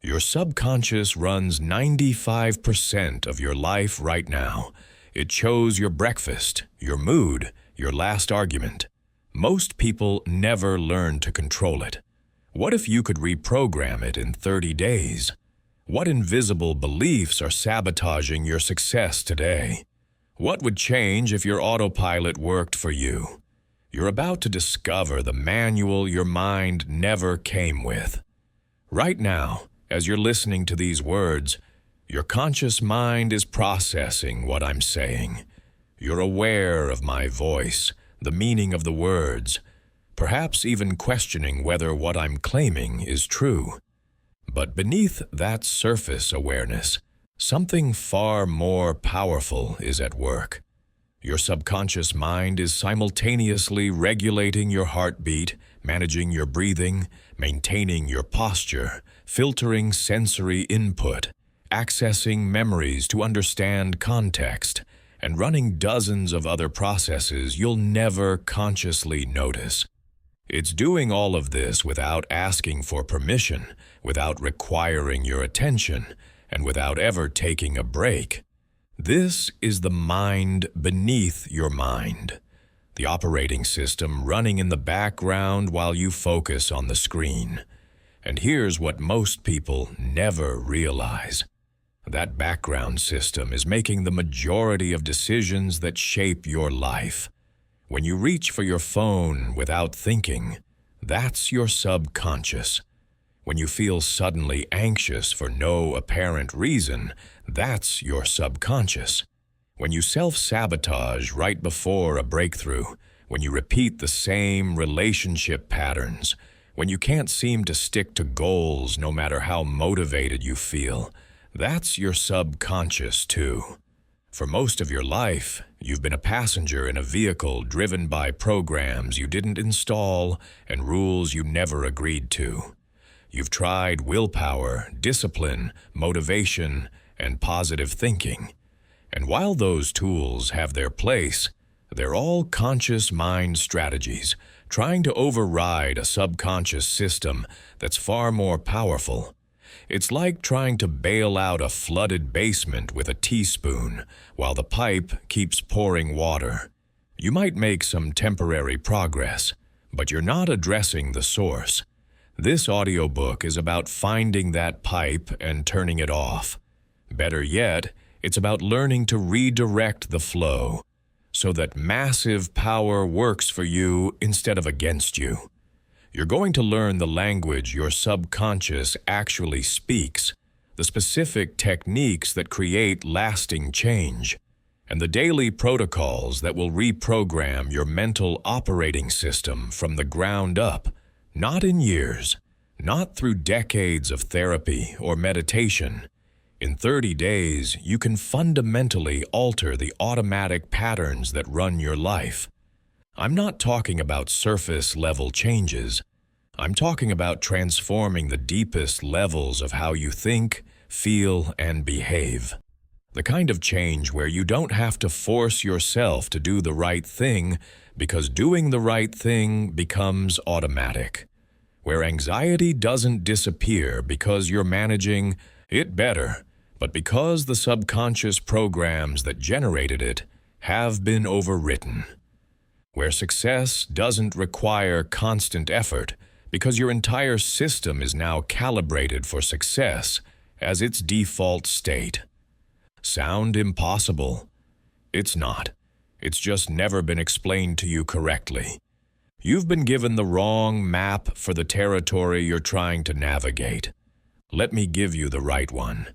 Your subconscious runs 95% of your life right now. It chose your breakfast, your mood, your last argument. Most people never learn to control it. What if you could reprogram it in 30 days? What invisible beliefs are sabotaging your success today? What would change if your autopilot worked for you? You're about to discover the manual your mind never came with. Right now, as you're listening to these words, your conscious mind is processing what I'm saying. You're aware of my voice, the meaning of the words, perhaps even questioning whether what I'm claiming is true. But beneath that surface awareness, something far more powerful is at work. Your subconscious mind is simultaneously regulating your heartbeat, managing your breathing, maintaining your posture, filtering sensory input, accessing memories to understand context, and running dozens of other processes you'll never consciously notice. It's doing all of this without asking for permission, without requiring your attention, and without ever taking a break. This is the mind beneath your mind, the operating system running in the background while you focus on the screen. And here's what most people never realize. That background system is making the majority of decisions that shape your life. When you reach for your phone without thinking, that's your subconscious. When you feel suddenly anxious for no apparent reason, that's your subconscious. When you self-sabotage right before a breakthrough, when you repeat the same relationship patterns, when you can't seem to stick to goals no matter how motivated you feel, that's your subconscious too. For most of your life, you've been a passenger in a vehicle driven by programs you didn't install and rules you never agreed to. You've tried willpower, discipline, motivation, and positive thinking. And while those tools have their place, they're all conscious mind strategies, trying to override a subconscious system that's far more powerful. It's like trying to bail out a flooded basement with a teaspoon while the pipe keeps pouring water. You might make some temporary progress, but you're not addressing the source. This audiobook is about finding that pipe and turning it off. Better yet, it's about learning to redirect the flow so that massive power works for you instead of against you. You're going to learn the language your subconscious actually speaks, the specific techniques that create lasting change, and the daily protocols that will reprogram your mental operating system from the ground up. Not in years, not through decades of therapy or meditation. In 30 days, you can fundamentally alter the automatic patterns that run your life. I'm not talking about surface-level changes. I'm talking about transforming the deepest levels of how you think, feel, and behave. The kind of change where you don't have to force yourself to do the right thing because doing the right thing becomes automatic. Where anxiety doesn't disappear because you're managing it better, but because the subconscious programs that generated it have been overwritten. Where success doesn't require constant effort because your entire system is now calibrated for success as its default state. Sound impossible? It's not. It's just never been explained to you correctly. You've been given the wrong map for the territory you're trying to navigate. Let me give you the right one.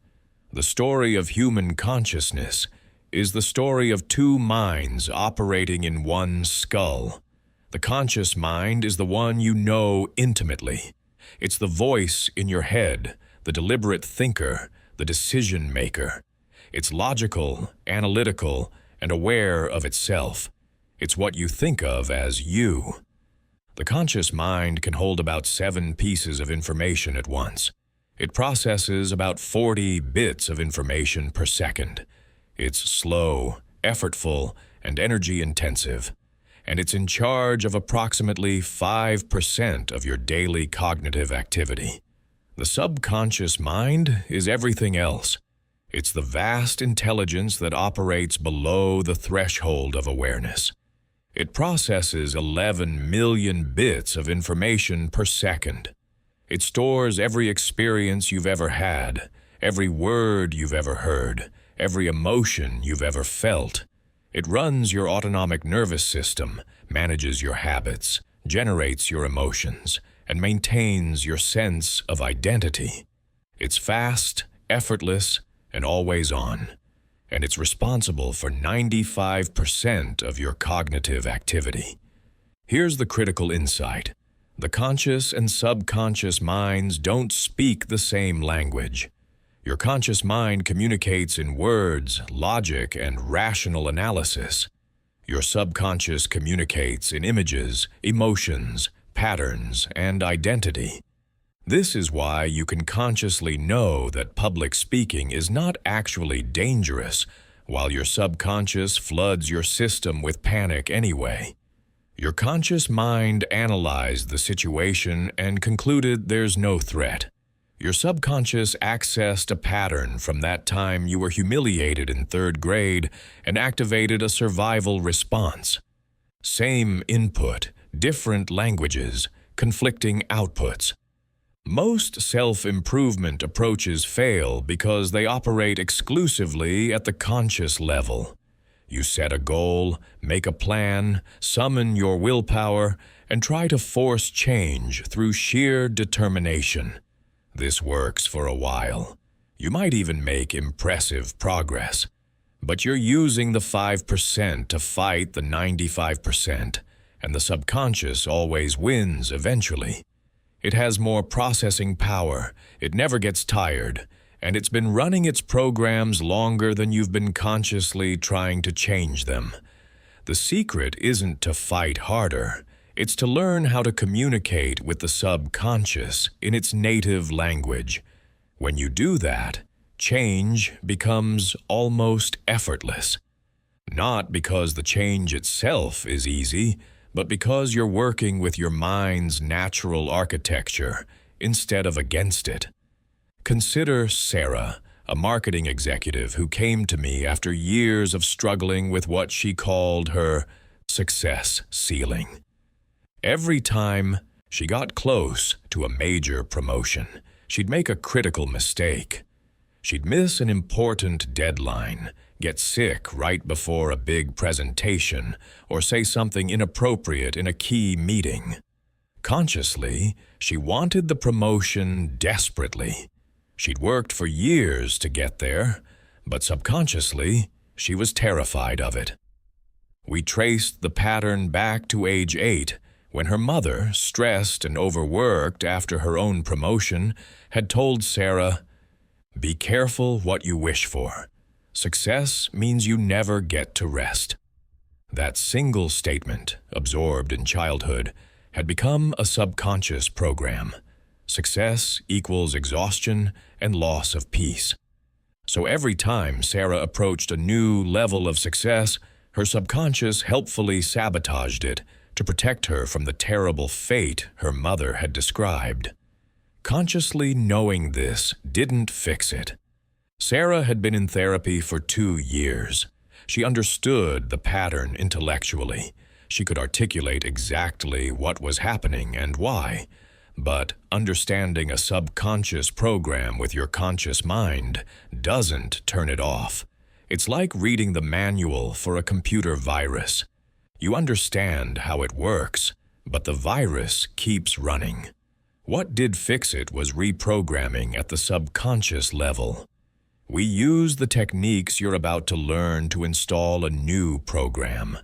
The story of human consciousness is the story of two minds operating in one skull. The conscious mind is the one you know intimately. It's the voice in your head, the deliberate thinker, the decision maker. It's logical, analytical, and aware of itself. It's what you think of as you. The conscious mind can hold about 7 pieces of information at once. It processes about 40 bits of information per second. It's slow, effortful, and energy-intensive, and it's in charge of approximately 5% of your daily cognitive activity. The subconscious mind is everything else. It's the vast intelligence that operates below the threshold of awareness. It processes 11 million bits of information per second. It stores every experience you've ever had, every word you've ever heard, every emotion you've ever felt. It runs your autonomic nervous system, manages your habits, generates your emotions, and maintains your sense of identity. It's fast, effortless, and always on, and it's responsible for 95% of your cognitive activity. Here's the critical insight. The conscious and subconscious minds don't speak the same language. Your conscious mind communicates in words, logic, and rational analysis. Your subconscious communicates in images, emotions, patterns, and identity. This is why you can consciously know that public speaking is not actually dangerous, while your subconscious floods your system with panic anyway. Your conscious mind analyzed the situation and concluded there's no threat. Your subconscious accessed a pattern from that time you were humiliated in 3rd grade and activated a survival response. Same input, different languages, conflicting outputs. Most self-improvement approaches fail because they operate exclusively at the conscious level. You set a goal, make a plan, summon your willpower, and try to force change through sheer determination. This works for a while. You might even make impressive progress. But you're using the 5% to fight the 95%, and the subconscious always wins eventually. It has more processing power, it never gets tired, and it's been running its programs longer than you've been consciously trying to change them. The secret isn't to fight harder, it's to learn how to communicate with the subconscious in its native language. When you do that, change becomes almost effortless. Not because the change itself is easy, but because you're working with your mind's natural architecture instead of against it. Consider Sarah, a marketing executive who came to me after years of struggling with what she called her success ceiling. Every time she got close to a major promotion, she'd make a critical mistake. She'd miss an important deadline, get sick right before a big presentation, or say something inappropriate in a key meeting. Consciously, she wanted the promotion desperately. She'd worked for years to get there, but subconsciously, she was terrified of it. We traced the pattern back to age 8, when her mother, stressed and overworked after her own promotion, had told Sarah, "Be careful what you wish for. Success means you never get to rest." That single statement, absorbed in childhood, had become a subconscious program. Success equals exhaustion and loss of peace. So every time Sarah approached a new level of success, her subconscious helpfully sabotaged it to protect her from the terrible fate her mother had described. Consciously knowing this didn't fix it. Sarah had been in therapy for 2 years. She understood the pattern intellectually. She could articulate exactly what was happening and why. But understanding a subconscious program with your conscious mind doesn't turn it off. It's like reading the manual for a computer virus. You understand how it works, but the virus keeps running. What did fix it was reprogramming at the subconscious level. We use the techniques you're about to learn to install a new program.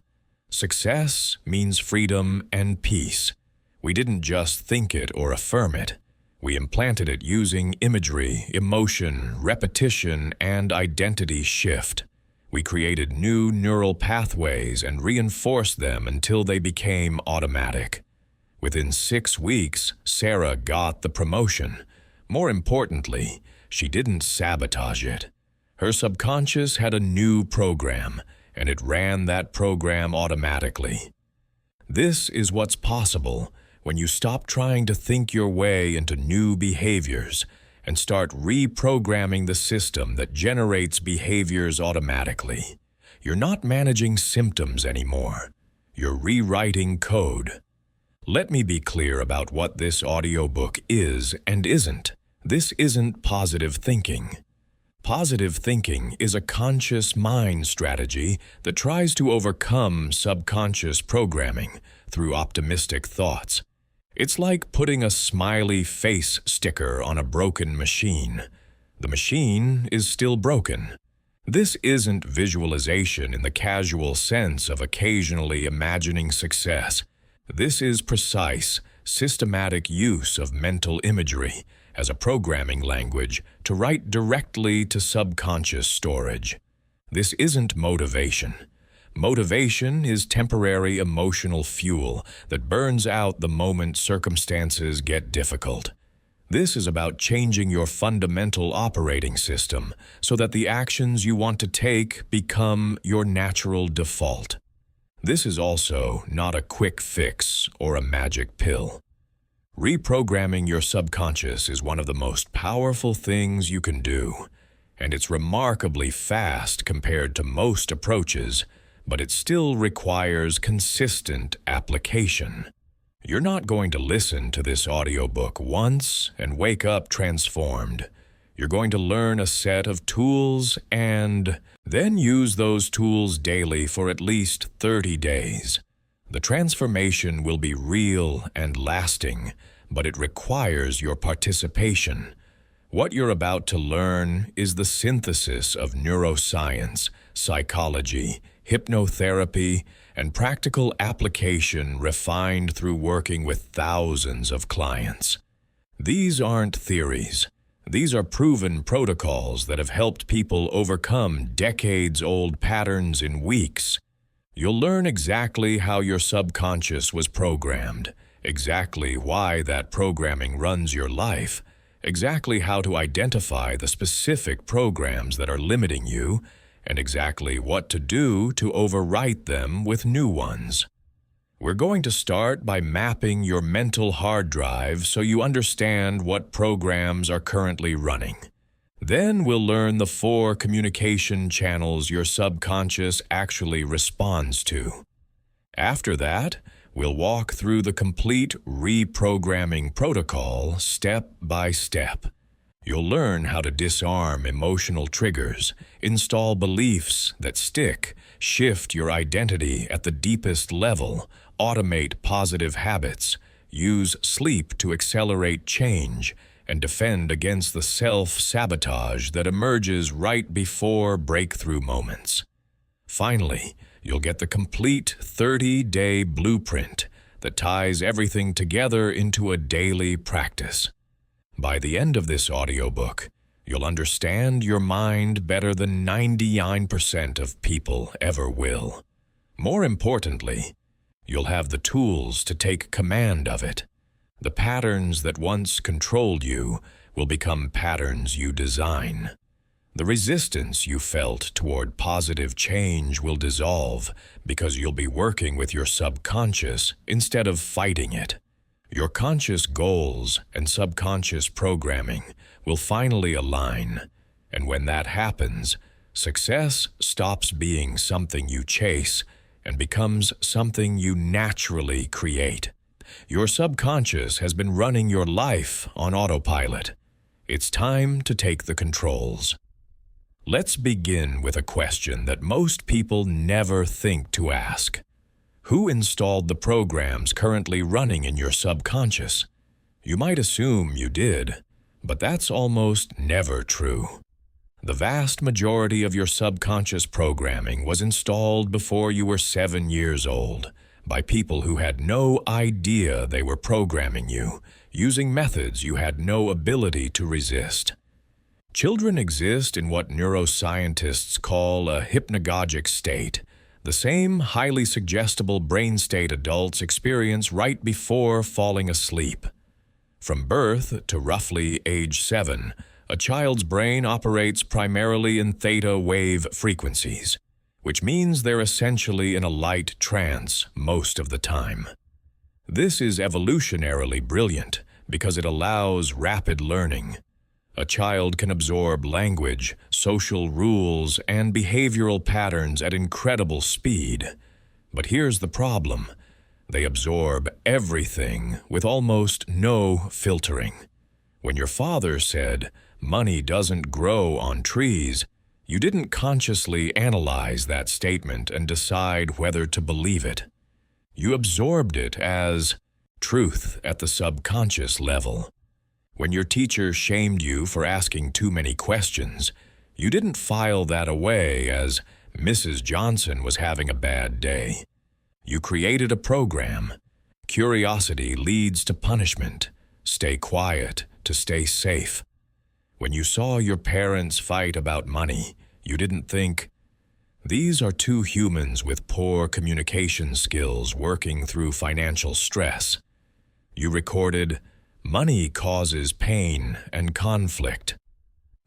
Success means freedom and peace. We didn't just think it or affirm it. We implanted it using imagery, emotion, repetition, and identity shift. We created new neural pathways and reinforced them until they became automatic. Within 6 weeks, Sarah got the promotion. More importantly, she didn't sabotage it. Her subconscious had a new program, and it ran that program automatically. This is what's possible when you stop trying to think your way into new behaviors and start reprogramming the system that generates behaviors automatically. You're not managing symptoms anymore. You're rewriting code. Let me be clear about what this audiobook is and isn't. This isn't positive thinking. Positive thinking is a conscious mind strategy that tries to overcome subconscious programming through optimistic thoughts. It's like putting a smiley face sticker on a broken machine. The machine is still broken. This isn't visualization in the casual sense of occasionally imagining success. This is precise, systematic use of mental imagery as a programming language to write directly to subconscious storage. This isn't motivation. Motivation is temporary emotional fuel that burns out the moment circumstances get difficult. This is about changing your fundamental operating system so that the actions you want to take become your natural default. This is also not a quick fix or a magic pill. Reprogramming your subconscious is one of the most powerful things you can do, and it's remarkably fast compared to most approaches, but it still requires consistent application. You're not going to listen to this audiobook once and wake up transformed. You're going to learn a set of tools and then use those tools daily for at least 30 days. The transformation will be real and lasting, but it requires your participation. What you're about to learn is the synthesis of neuroscience, psychology, hypnotherapy, and practical application refined through working with thousands of clients. These aren't theories. These are proven protocols that have helped people overcome decades-old patterns in weeks. You'll learn exactly how your subconscious was programmed, exactly why that programming runs your life, exactly how to identify the specific programs that are limiting you, and exactly what to do to overwrite them with new ones. We're going to start by mapping your mental hard drive so you understand what programs are currently running. Then we'll learn the 4 communication channels your subconscious actually responds to. After that, we'll walk through the complete reprogramming protocol step by step. You'll learn how to disarm emotional triggers, install beliefs that stick, shift your identity at the deepest level, automate positive habits, use sleep to accelerate change, and defend against the self-sabotage that emerges right before breakthrough moments. Finally, you'll get the complete 30-day blueprint that ties everything together into a daily practice. By the end of this audiobook, you'll understand your mind better than 99% of people ever will. More importantly, you'll have the tools to take command of it. The patterns that once controlled you will become patterns you design. The resistance you felt toward positive change will dissolve because you'll be working with your subconscious instead of fighting it. Your conscious goals and subconscious programming will finally align, and when that happens, success stops being something you chase and becomes something you naturally create. Your subconscious has been running your life on autopilot. It's time to take the controls. Let's begin with a question that most people never think to ask. Who installed the programs currently running in your subconscious? You might assume you did, but that's almost never true. The vast majority of your subconscious programming was installed before you were 7 years old by people who had no idea they were programming you, using methods you had no ability to resist. Children exist in what neuroscientists call a hypnagogic state, the same highly suggestible brain state adults experience right before falling asleep. From birth to roughly age 7, a child's brain operates primarily in theta wave frequencies, which means they're essentially in a light trance most of the time. This is evolutionarily brilliant because it allows rapid learning. A child can absorb language, social rules, and behavioral patterns at incredible speed. But here's the problem. They absorb everything with almost no filtering. When your father said, "Money doesn't grow on trees," you didn't consciously analyze that statement and decide whether to believe it. You absorbed it as truth at the subconscious level. When your teacher shamed you for asking too many questions, you didn't file that away as Mrs. Johnson was having a bad day. You created a program. Curiosity leads to punishment. Stay quiet to stay safe. When you saw your parents fight about money, you didn't think, "These are two humans with poor communication skills working through financial stress." You recorded, "Money causes pain and conflict."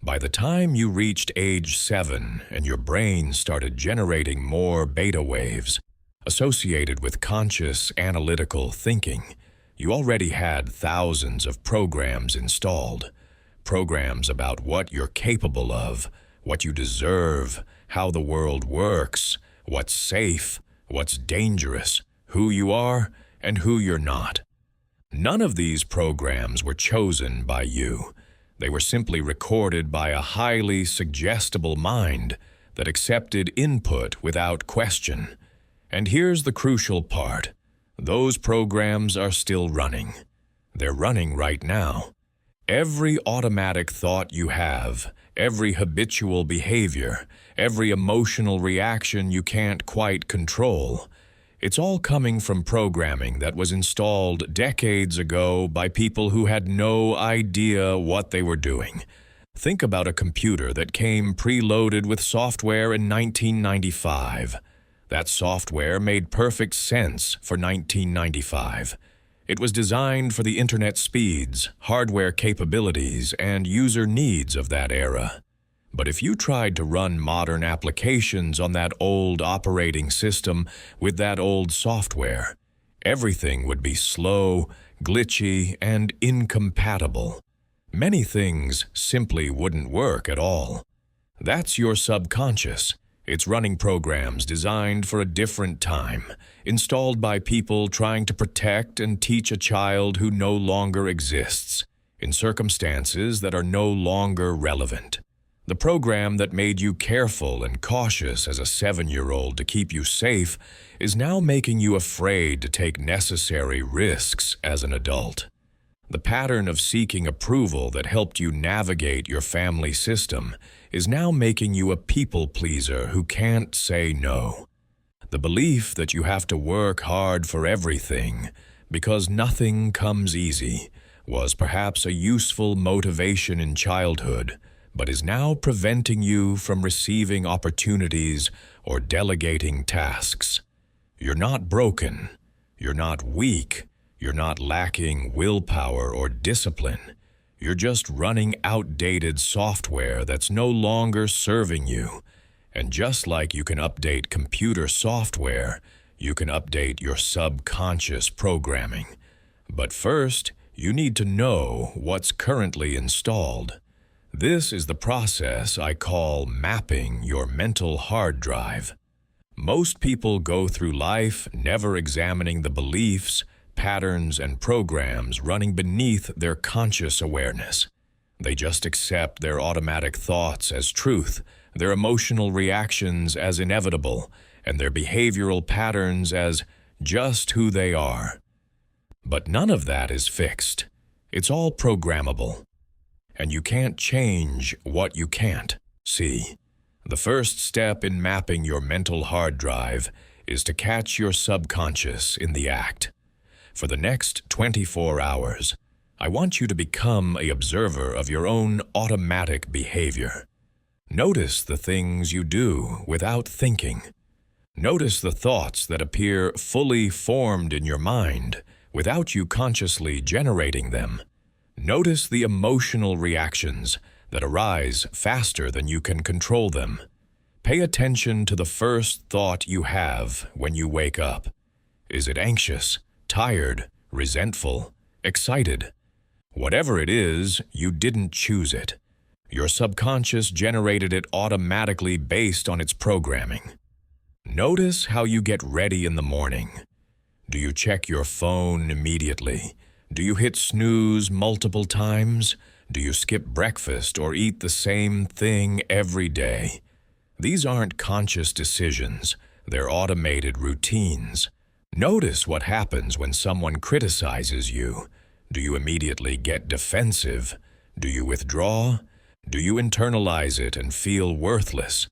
By the time you reached age 7 and your brain started generating more beta waves associated with conscious analytical thinking, you already had thousands of programs installed. Programs about what you're capable of, what you deserve, how the world works, what's safe, what's dangerous, who you are, and who you're not. None of these programs were chosen by you. They were simply recorded by a highly suggestible mind that accepted input without question. And here's the crucial part. Those programs are still running. They're running right now. Every automatic thought you have, every habitual behavior, every emotional reaction you can't quite control, it's all coming from programming that was installed decades ago by people who had no idea what they were doing. Think about a computer that came preloaded with software in 1995. That software made perfect sense for 1995. It was designed for the internet speeds, hardware capabilities, and user needs of that era. But if you tried to run modern applications on that old operating system with that old software, everything would be slow, glitchy, and incompatible. Many things simply wouldn't work at all. That's your subconscious. It's running programs designed for a different time, installed by people trying to protect and teach a child who no longer exists, in circumstances that are no longer relevant. The program that made you careful and cautious as a 7-year-old to keep you safe is now making you afraid to take necessary risks as an adult. The pattern of seeking approval that helped you navigate your family system is now making you a people pleaser who can't say no. The belief that you have to work hard for everything because nothing comes easy was perhaps a useful motivation in childhood, but is now preventing you from receiving opportunities or delegating tasks. You're not broken. You're not weak. You're not lacking willpower or discipline. You're just running outdated software that's no longer serving you. And just like you can update computer software, you can update your subconscious programming. But first, you need to know what's currently installed. This is the process I call mapping your mental hard drive. Most people go through life never examining the beliefs, patterns, and programs running beneath their conscious awareness. They just accept their automatic thoughts as truth, their emotional reactions as inevitable, and their behavioral patterns as just who they are. But none of that is fixed. It's all programmable. And you can't change what you can't see. The first step in mapping your mental hard drive is to catch your subconscious in the act. For the next 24 hours, I want you to become an observer of your own automatic behavior. Notice the things you do without thinking. Notice the thoughts that appear fully formed in your mind without you consciously generating them. Notice the emotional reactions that arise faster than you can control them. Pay attention to the first thought you have when you wake up. Is it anxious, tired, resentful, excited. Whatever it is, you didn't choose it. Your subconscious generated it automatically based on its programming. Notice how you get ready in the morning. Do you check your phone immediately? Do you hit snooze multiple times? Do you skip breakfast or eat the same thing every day? These aren't conscious decisions. They're automated routines. Notice what happens when someone criticizes you. Do you immediately get defensive? Do you withdraw? Do you internalize it and feel worthless?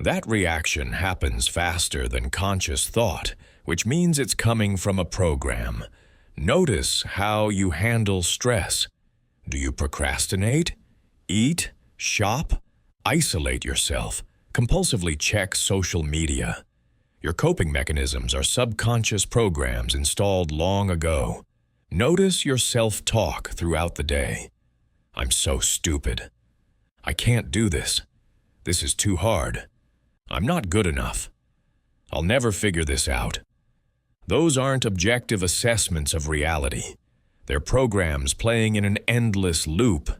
That reaction happens faster than conscious thought, which means it's coming from a program. Notice how you handle stress. Do you procrastinate? Eat? Shop? Isolate yourself? Compulsively check social media? Your coping mechanisms are subconscious programs installed long ago. Notice your self-talk throughout the day. I'm so stupid. I can't do this. This is too hard. I'm not good enough. I'll never figure this out. Those aren't objective assessments of reality. They're programs playing in an endless loop.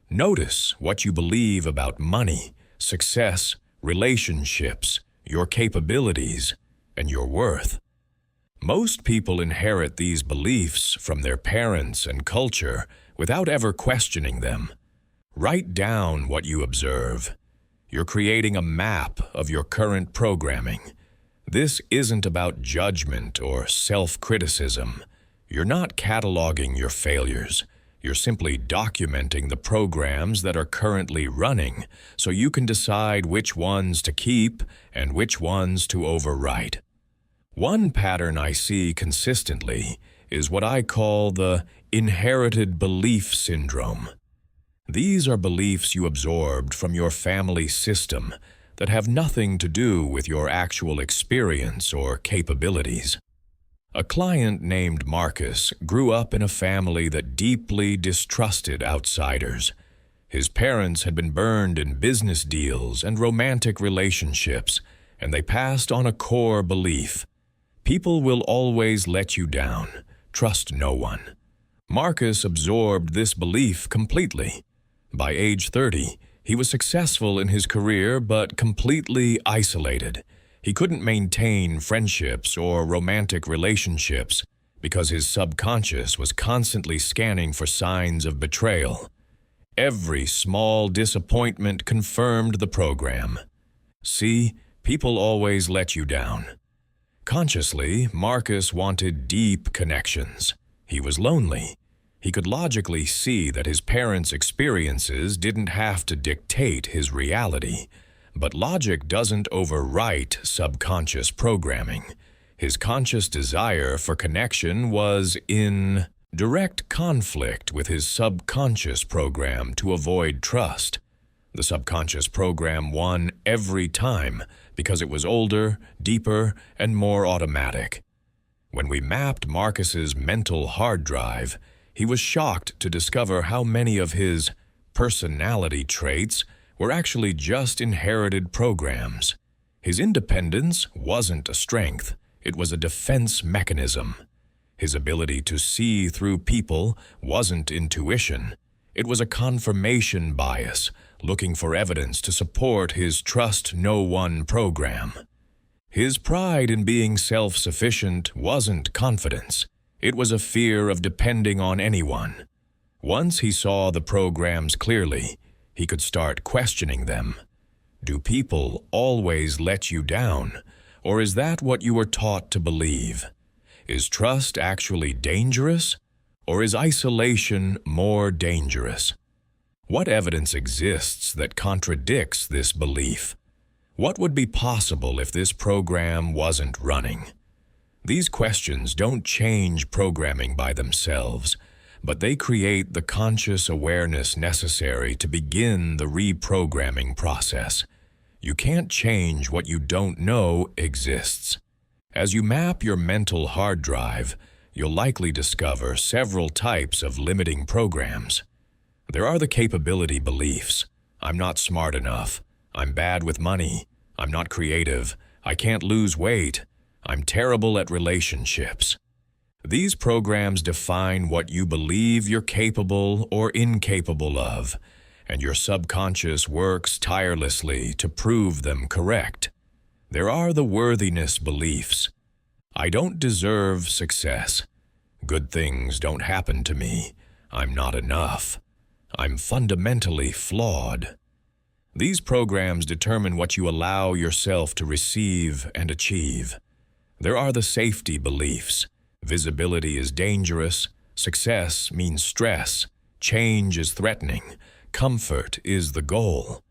Notice what you believe about money, success, relationships, your capabilities, and your worth. Most people inherit these beliefs from their parents and culture without ever questioning them. Write down what you observe. You're creating a map of your current programming. This isn't about judgment or self-criticism. You're not cataloging your failures. You're simply documenting the programs that are currently running so you can decide which ones to keep and which ones to overwrite. One pattern I see consistently is what I call the inherited belief syndrome. These are beliefs you absorbed from your family system that have nothing to do with your actual experience or capabilities. A client named Marcus grew up in a family that deeply distrusted outsiders. His parents had been burned in business deals and romantic relationships, and they passed on a core belief. People will always let you down. Trust no one. Marcus absorbed this belief completely. By age 30, he was successful in his career but completely isolated. He couldn't maintain friendships or romantic relationships because his subconscious was constantly scanning for signs of betrayal. Every small disappointment confirmed the program. See, people always let you down. Consciously, Marcus wanted deep connections. He was lonely. He could logically see that his parents' experiences didn't have to dictate his reality. But logic doesn't overwrite subconscious programming. His conscious desire for connection was in direct conflict with his subconscious program to avoid trust. The subconscious program won every time because it was older, deeper, and more automatic. When we mapped Marcus's mental hard drive, he was shocked to discover how many of his personality traits were actually just inherited programs. His independence wasn't a strength, it was a defense mechanism. His ability to see through people wasn't intuition, it was a confirmation bias, looking for evidence to support his trust no one program. His pride in being self-sufficient wasn't confidence, it was a fear of depending on anyone. Once he saw the programs clearly, he could start questioning them. Do people always let you down, or is that what you were taught to believe? Is trust actually dangerous, or is isolation more dangerous? What evidence exists that contradicts this belief? What would be possible if this program wasn't running? These questions don't change programming by themselves, but they create the conscious awareness necessary to begin the reprogramming process. You can't change what you don't know exists. As you map your mental hard drive, you'll likely discover several types of limiting programs. There are the capability beliefs. I'm not smart enough. I'm bad with money. I'm not creative. I can't lose weight. I'm terrible at relationships. These programs define what you believe you're capable or incapable of, and your subconscious works tirelessly to prove them correct. There are the worthiness beliefs. I don't deserve success. Good things don't happen to me. I'm not enough. I'm fundamentally flawed. These programs determine what you allow yourself to receive and achieve. There are the safety beliefs. Visibility is dangerous. Success means stress. Change is threatening. Comfort is the goal.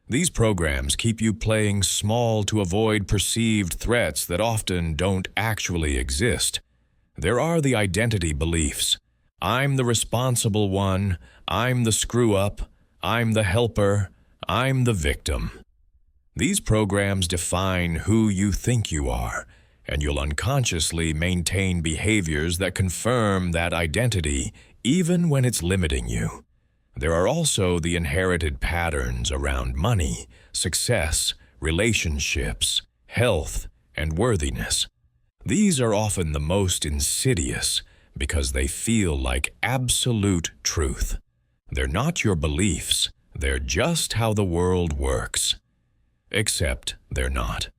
These programs keep you playing small to avoid perceived threats that often don't actually exist. There are the identity beliefs. I'm the responsible one. I'm the screw-up. I'm the helper. I'm the victim. These programs define who you think you are, and you'll unconsciously maintain behaviors that confirm that identity even when it's limiting you. There are also the inherited patterns around money, success, relationships, health, and worthiness. These are often the most insidious because they feel like absolute truth. They're not your beliefs, they're just how the world works. Except they're not.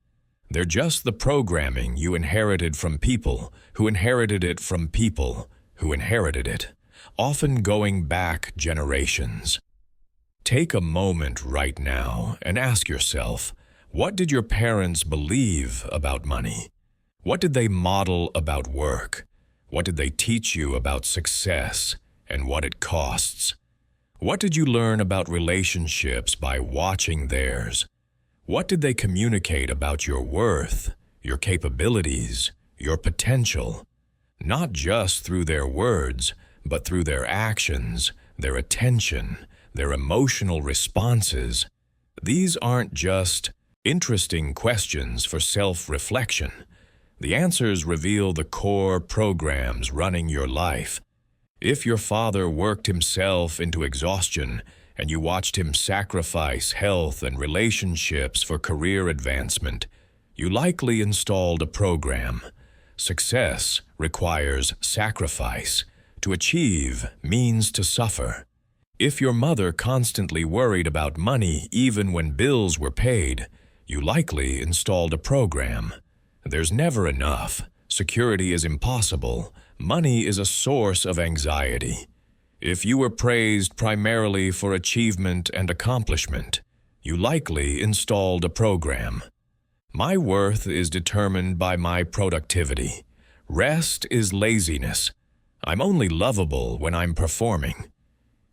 They're just the programming you inherited from people who inherited it from people who inherited it, often going back generations. Take a moment right now and ask yourself, what did your parents believe about money? What did they model about work? What did they teach you about success and what it costs? What did you learn about relationships by watching theirs? What did they communicate about your worth, your capabilities, your potential? Not just through their words, but through their actions, their attention, their emotional responses. These aren't just interesting questions for self-reflection. The answers reveal the core programs running your life. If your father worked himself into exhaustion and you watched him sacrifice health and relationships for career advancement, you likely installed a program. Success requires sacrifice. To achieve means to suffer. If your mother constantly worried about money even when bills were paid, you likely installed a program. There's never enough. Security is impossible. Money is a source of anxiety. If you were praised primarily for achievement and accomplishment, you likely installed a program. My worth is determined by my productivity. Rest is laziness. I'm only lovable when I'm performing.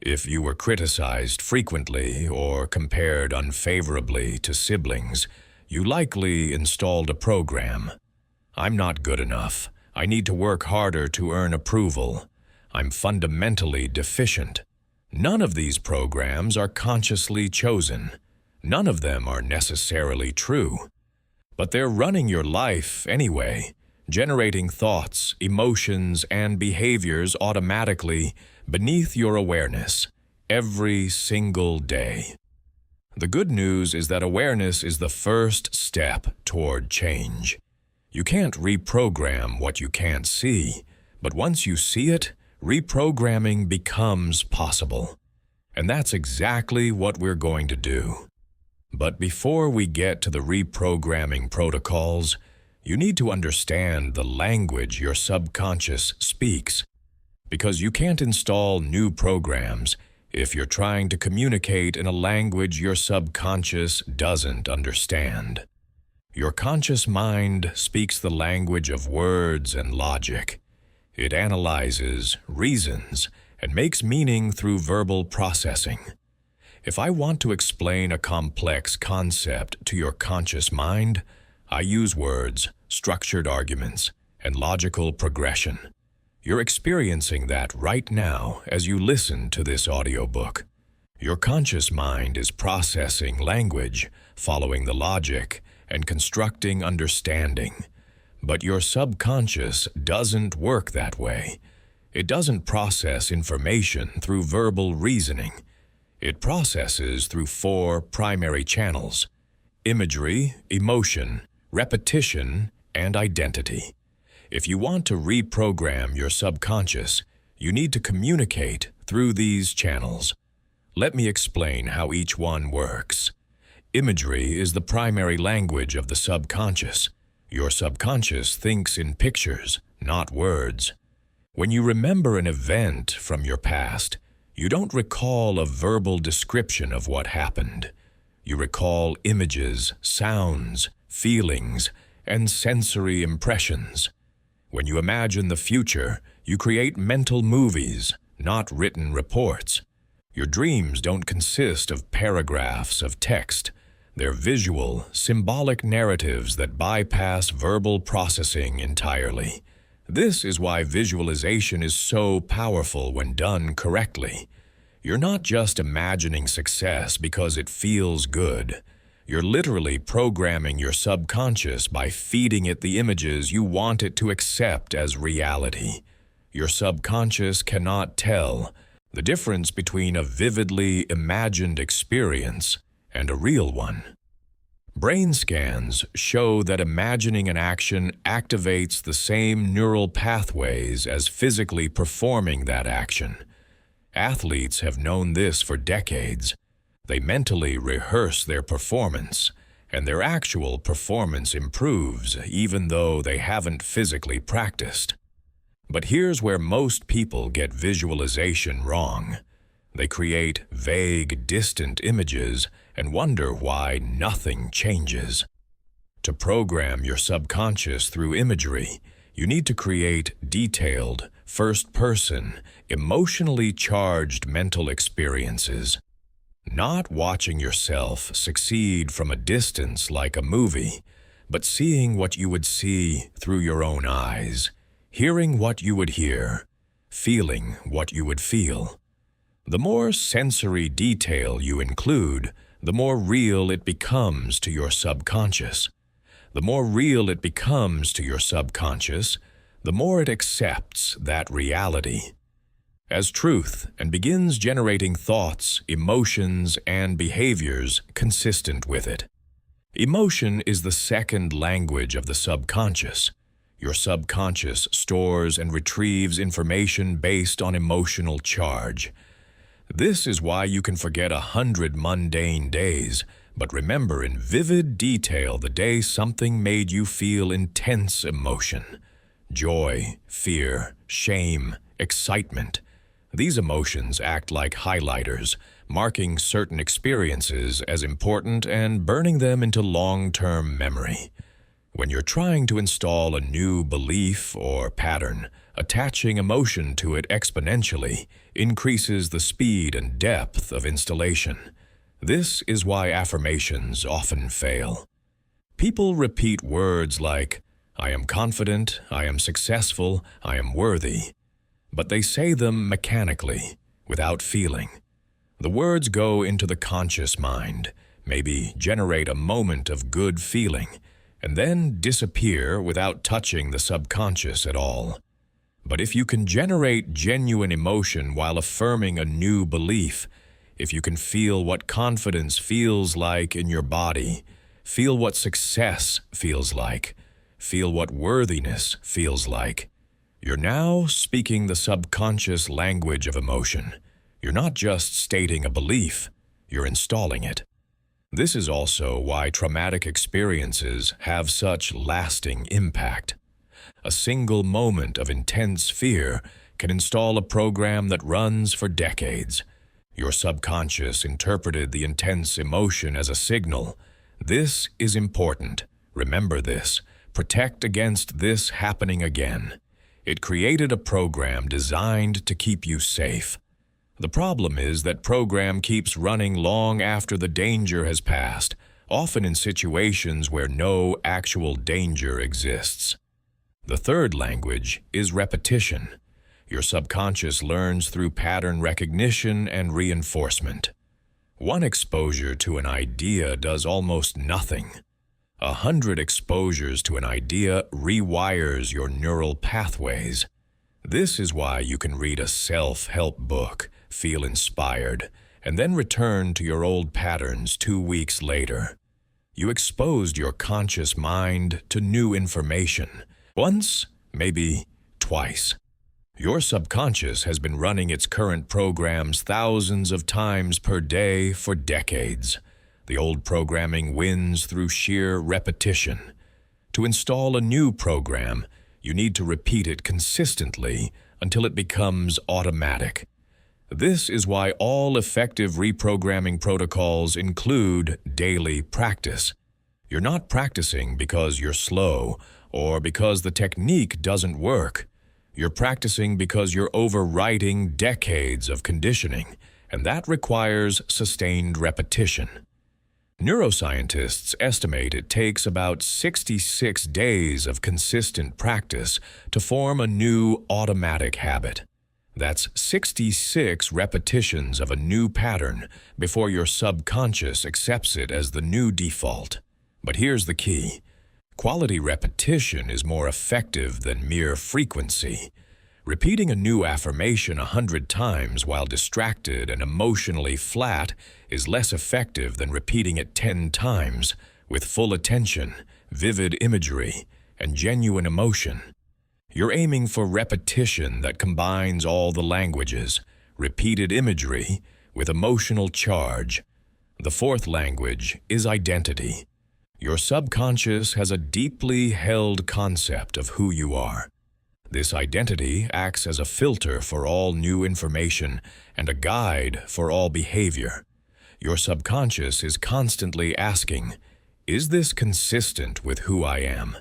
If you were criticized frequently or compared unfavorably to siblings, you likely installed a program. I'm not good enough. I need to work harder to earn approval. I'm fundamentally deficient. None of these programs are consciously chosen. None of them are necessarily true. But they're running your life anyway, generating thoughts, emotions, and behaviors automatically beneath your awareness every single day. The good news is that awareness is the first step toward change. You can't reprogram what you can't see, but once you see it, reprogramming becomes possible. And that's exactly what we're going to do. But before we get to the reprogramming protocols, you need to understand the language your subconscious speaks. Because you can't install new programs if you're trying to communicate in a language your subconscious doesn't understand. Your conscious mind speaks the language of words and logic. It analyzes, reasons, and makes meaning through verbal processing. If I want to explain a complex concept to your conscious mind, I use words, structured arguments, and logical progression. You're experiencing that right now as you listen to this audiobook. Your conscious mind is processing language, following the logic, and constructing understanding. But your subconscious doesn't work that way. It doesn't process information through verbal reasoning. It processes through 4 primary channels: imagery, emotion, repetition, and identity. If you want to reprogram your subconscious, you need to communicate through these channels. Let me explain how each one works. Imagery is the primary language of the subconscious. Your subconscious thinks in pictures, not words. When you remember an event from your past, you don't recall a verbal description of what happened. You recall images, sounds, feelings, and sensory impressions. When you imagine the future, you create mental movies, not written reports. Your dreams don't consist of paragraphs of text. They're visual, symbolic narratives that bypass verbal processing entirely. This is why visualization is so powerful when done correctly. You're not just imagining success because it feels good. You're literally programming your subconscious by feeding it the images you want it to accept as reality. Your subconscious cannot tell the difference between a vividly imagined experience and a real one. Brain scans show that imagining an action activates the same neural pathways as physically performing that action. Athletes have known this for decades. They mentally rehearse their performance, and their actual performance improves even though they haven't physically practiced. But here's where most people get visualization wrong. They create vague, distant images and wonder why nothing changes. To program your subconscious through imagery, you need to create detailed, first-person, emotionally charged mental experiences. Not watching yourself succeed from a distance like a movie, but seeing what you would see through your own eyes, hearing what you would hear, feeling what you would feel. The more sensory detail you include, the more real it becomes to your subconscious. The more real it becomes to your subconscious, the more it accepts that reality as truth and begins generating thoughts, emotions, and behaviors consistent with it. Emotion is the second language of the subconscious. Your subconscious stores and retrieves information based on emotional charge. This is why you can forget 100 mundane days, but remember in vivid detail the day something made you feel intense emotion. Joy, fear, shame, excitement. These emotions act like highlighters, marking certain experiences as important and burning them into long-term memory. When you're trying to install a new belief or pattern, attaching emotion to it exponentially increases the speed and depth of installation. This is why affirmations often fail. People repeat words like, "I am confident, I am successful, I am worthy," but they say them mechanically, without feeling. The words go into the conscious mind, maybe generate a moment of good feeling, and then disappear without touching the subconscious at all. But if you can generate genuine emotion while affirming a new belief, if you can feel what confidence feels like in your body, feel what success feels like, feel what worthiness feels like, you're now speaking the subconscious language of emotion. You're not just stating a belief, you're installing it. This is also why traumatic experiences have such lasting impact. A single moment of intense fear can install a program that runs for decades. Your subconscious interpreted the intense emotion as a signal. This is important. Remember this. Protect against this happening again. It created a program designed to keep you safe. The problem is that program keeps running long after the danger has passed, often in situations where no actual danger exists. The third language is repetition. Your subconscious learns through pattern recognition and reinforcement. One exposure to an idea does almost nothing. 100 exposures to an idea rewires your neural pathways. This is why you can read a self-help book, feel inspired, and then return to your old patterns 2 weeks later. You exposed your conscious mind to new information. Once maybe twice. Your subconscious has been running its current programs thousands of times per day for decades. The old programming wins through sheer repetition. To install a new program, you need to repeat it consistently until it becomes automatic. This is why all effective reprogramming protocols include daily practice. You're not practicing because you're slow or because the technique doesn't work. You're practicing because you're overwriting decades of conditioning, and that requires sustained repetition. Neuroscientists estimate it takes about 66 days of consistent practice to form a new automatic habit. That's 66 repetitions of a new pattern before your subconscious accepts it as the new default. But here's the key. Quality repetition is more effective than mere frequency. Repeating a new affirmation 100 times while distracted and emotionally flat is less effective than repeating it 10 times with full attention, vivid imagery, and genuine emotion. You're aiming for repetition that combines all the languages, repeated imagery, with emotional charge. The fourth language is identity. Your subconscious has a deeply held concept of who you are. This identity acts as a filter for all new information and a guide for all behavior. Your subconscious is constantly asking, "Is this consistent with who I am?"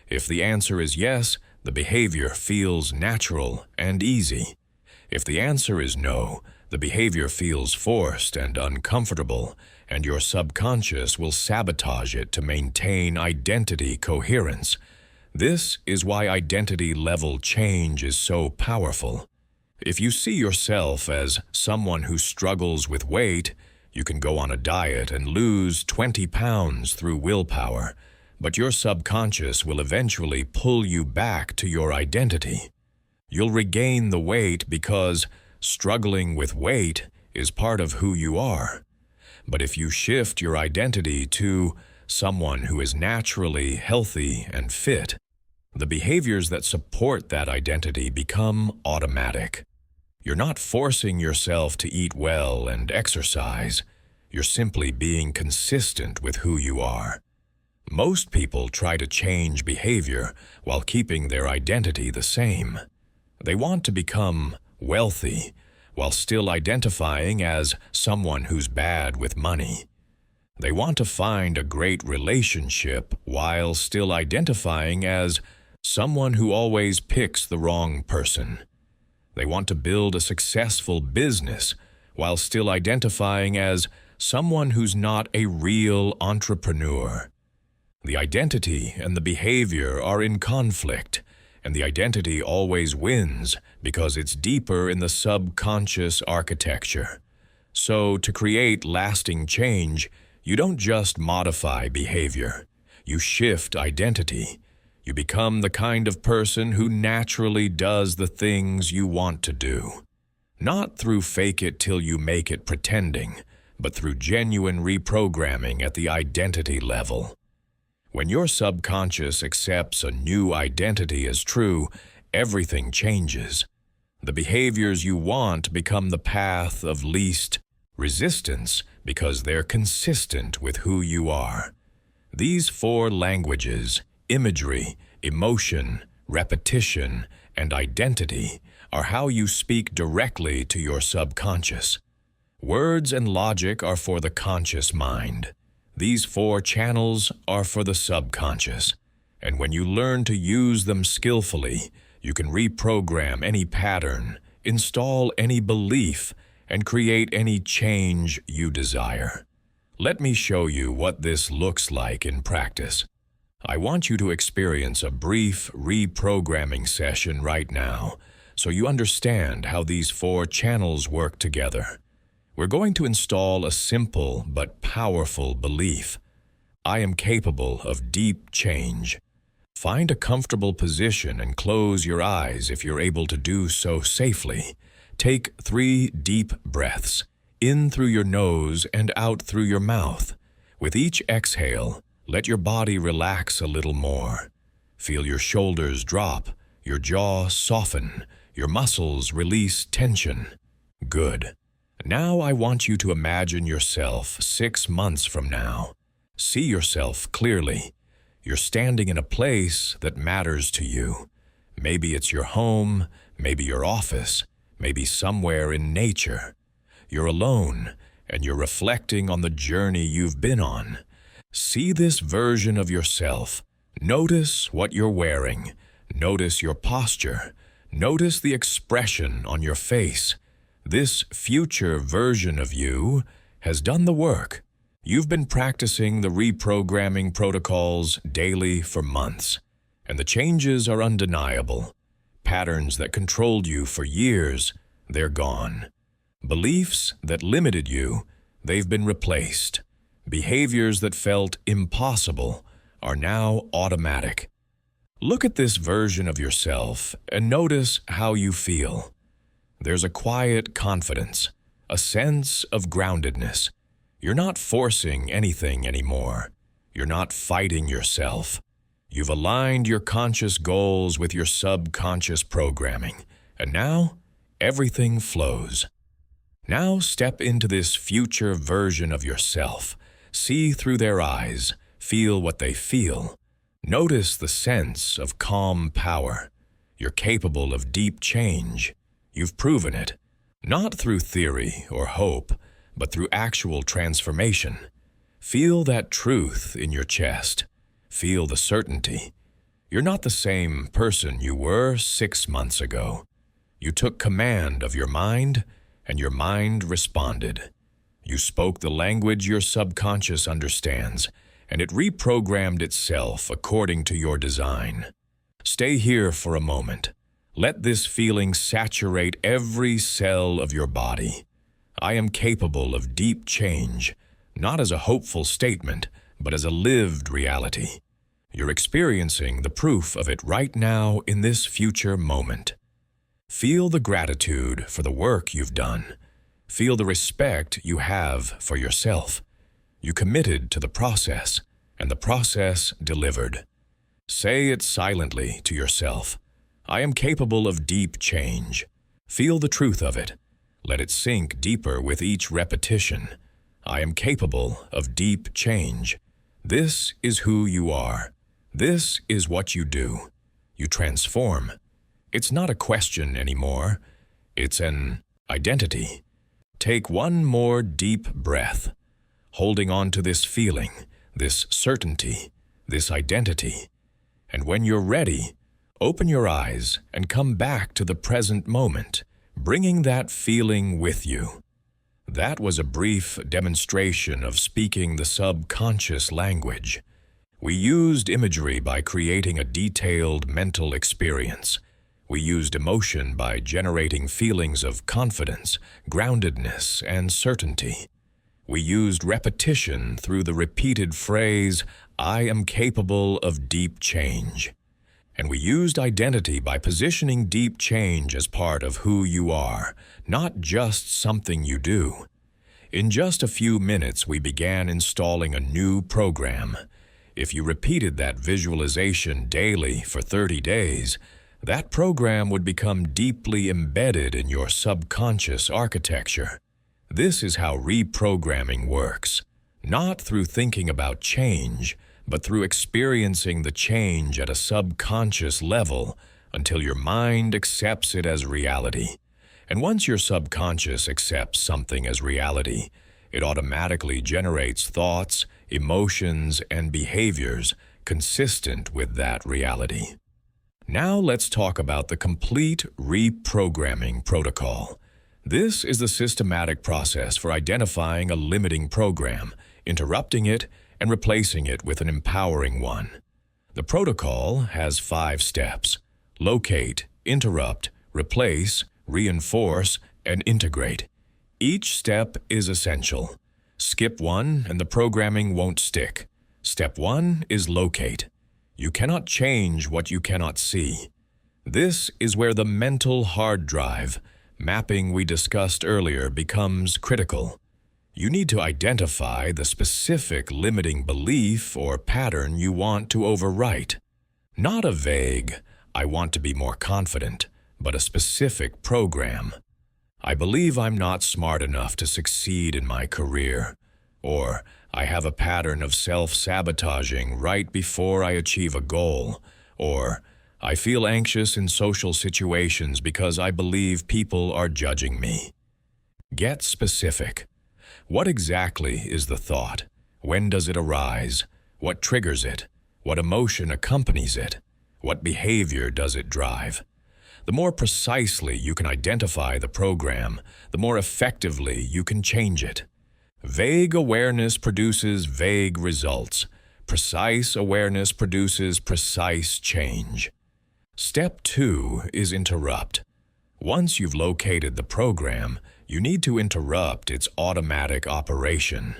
If the answer is yes, the behavior feels natural and easy. If the answer is no, the behavior feels forced and uncomfortable, and your subconscious will sabotage it to maintain identity coherence. This is why identity level change is so powerful. If you see yourself as someone who struggles with weight, you can go on a diet and lose 20 pounds through willpower, but your subconscious will eventually pull you back to your identity. You'll regain the weight because struggling with weight is part of who you are. But if you shift your identity to someone who is naturally healthy and fit, the behaviors that support that identity become automatic. You're not forcing yourself to eat well and exercise. You're simply being consistent with who you are. Most people try to change behavior while keeping their identity the same. They want to become wealthy while still identifying as someone who's bad with money. They want to find a great relationship while still identifying as someone who always picks the wrong person. They want to build a successful business while still identifying as someone who's not a real entrepreneur. The identity and the behavior are in conflict, and the identity always wins because it's deeper in the subconscious architecture. So, to create lasting change, you don't just modify behavior. You shift identity. You become the kind of person who naturally does the things you want to do. Not through fake-it-till-you-make-it pretending, but through genuine reprogramming at the identity level. When your subconscious accepts a new identity as true, everything changes. The behaviors you want become the path of least resistance because they're consistent with who you are. These four languages, imagery, emotion, repetition, and identity, are how you speak directly to your subconscious. Words and logic are for the conscious mind. These four channels are for the subconscious, and when you learn to use them skillfully, you can reprogram any pattern, install any belief, and create any change you desire. Let me show you what this looks like in practice. I want you to experience a brief reprogramming session right now, so you understand how these four channels work together. We're going to install a simple but powerful belief. I am capable of deep change. Find a comfortable position and close your eyes if you're able to do so safely. Take 3 deep breaths, in through your nose and out through your mouth. With each exhale, let your body relax a little more. Feel your shoulders drop, your jaw soften, your muscles release tension. Good. Now I want you to imagine yourself 6 months from now. See yourself clearly. You're standing in a place that matters to you. Maybe it's your home, maybe your office, maybe somewhere in nature. You're alone, and you're reflecting on the journey you've been on. See this version of yourself. Notice what you're wearing. Notice your posture. Notice the expression on your face. This future version of you has done the work. You've been practicing the reprogramming protocols daily for months, and the changes are undeniable. Patterns that controlled you for years, they're gone. Beliefs that limited you, they've been replaced. Behaviors that felt impossible are now automatic. Look at this version of yourself and notice how you feel. There's a quiet confidence, a sense of groundedness. You're not forcing anything anymore. You're not fighting yourself. You've aligned your conscious goals with your subconscious programming, and now everything flows. Now step into this future version of yourself. See through their eyes, feel what they feel. Notice the sense of calm power. You're capable of deep change. You've proven it, not through theory or hope, but through actual transformation. Feel that truth in your chest. Feel the certainty. You're not the same person you were 6 months ago. You took command of your mind, and your mind responded. You spoke the language your subconscious understands, and it reprogrammed itself according to your design. Stay here for a moment. Let this feeling saturate every cell of your body. I am capable of deep change, not as a hopeful statement, but as a lived reality. You're experiencing the proof of it right now in this future moment. Feel the gratitude for the work you've done. Feel the respect you have for yourself. You committed to the process, and the process delivered. Say it silently to yourself. I am capable of deep change. Feel the truth of it. Let it sink deeper with each repetition. I am capable of deep change. This is who you are. This is what you do. You transform. It's not a question anymore. It's an identity. Take one more deep breath, holding on to this feeling, this certainty, this identity. And when you're ready, open your eyes and come back to the present moment, bringing that feeling with you. That was a brief demonstration of speaking the subconscious language. We used imagery by creating a detailed mental experience. We used emotion by generating feelings of confidence, groundedness, and certainty. We used repetition through the repeated phrase, I am capable of deep change. And we used identity by positioning deep change as part of who you are, not just something you do. In just a few minutes, we began installing a new program. If you repeated that visualization daily for 30 days, that program would become deeply embedded in your subconscious architecture. This is how reprogramming works, not through thinking about change, but through experiencing the change at a subconscious level until your mind accepts it as reality. And once your subconscious accepts something as reality, it automatically generates thoughts, emotions, and behaviors consistent with that reality. Now let's talk about the complete reprogramming protocol. This is the systematic process for identifying a limiting program, interrupting it, and replacing it with an empowering one. The protocol has 5 steps: locate, interrupt, replace, reinforce, and integrate. Each step is essential. Skip one and the programming won't stick. Step 1 is locate. You cannot change what you cannot see. This is where the mental hard drive, mapping we discussed earlier, becomes critical. You need to identify the specific limiting belief or pattern you want to overwrite. Not a vague, I want to be more confident, but a specific program. I believe I'm not smart enough to succeed in my career. Or, I have a pattern of self-sabotaging right before I achieve a goal. Or, I feel anxious in social situations because I believe people are judging me. Get specific. What exactly is the thought? When does it arise? What triggers it? What emotion accompanies it? What behavior does it drive? The more precisely you can identify the program, the more effectively you can change it. Vague awareness produces vague results. Precise awareness produces precise change. Step 2 is interrupt. Once you've located the program, you need to interrupt its automatic operation.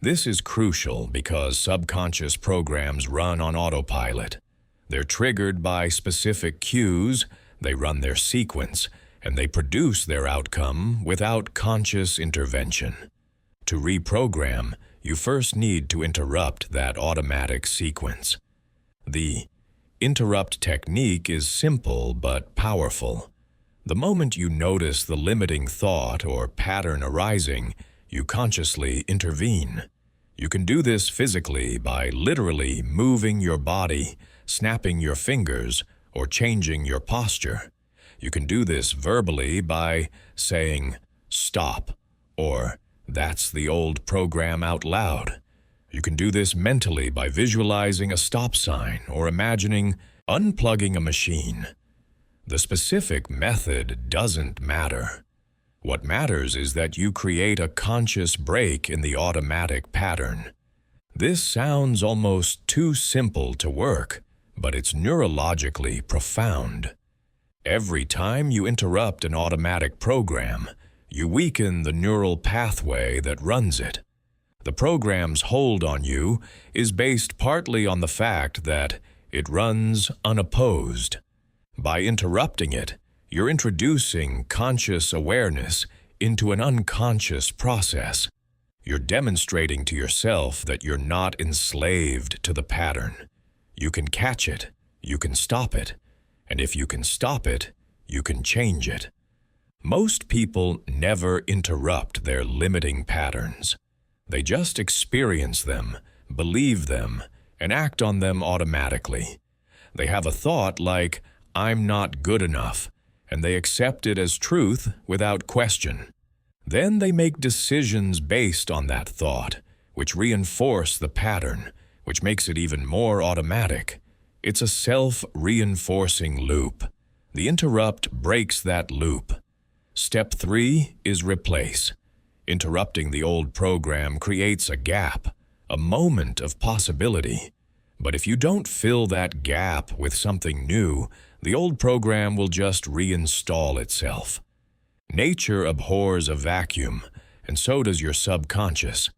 This is crucial because subconscious programs run on autopilot. They're triggered by specific cues, they run their sequence, and they produce their outcome without conscious intervention. To reprogram, you first need to interrupt that automatic sequence. The interrupt technique is simple but powerful. The moment you notice the limiting thought or pattern arising, you consciously intervene. You can do this physically by literally moving your body, snapping your fingers, or changing your posture. You can do this verbally by saying, "Stop," or "That's the old program" out loud. You can do this mentally by visualizing a stop sign or imagining unplugging a machine. The specific method doesn't matter. What matters is that you create a conscious break in the automatic pattern. This sounds almost too simple to work, but it's neurologically profound. Every time you interrupt an automatic program, you weaken the neural pathway that runs it. The program's hold on you is based partly on the fact that it runs unopposed. By interrupting it, you're introducing conscious awareness into an unconscious process. You're demonstrating to yourself that you're not enslaved to the pattern. You can catch it, you can stop it, and if you can stop it, you can change it. Most people never interrupt their limiting patterns. They just experience them, believe them, and act on them automatically. They have a thought like, "I'm not good enough," and they accept it as truth without question. Then they make decisions based on that thought, which reinforce the pattern, which makes it even more automatic. It's a self-reinforcing loop. The interrupt breaks that loop. Step 3 is replace. Interrupting the old program creates a gap, a moment of possibility. But if you don't fill that gap with something new, the old program will just reinstall itself. Nature abhors a vacuum, and so does your subconscious.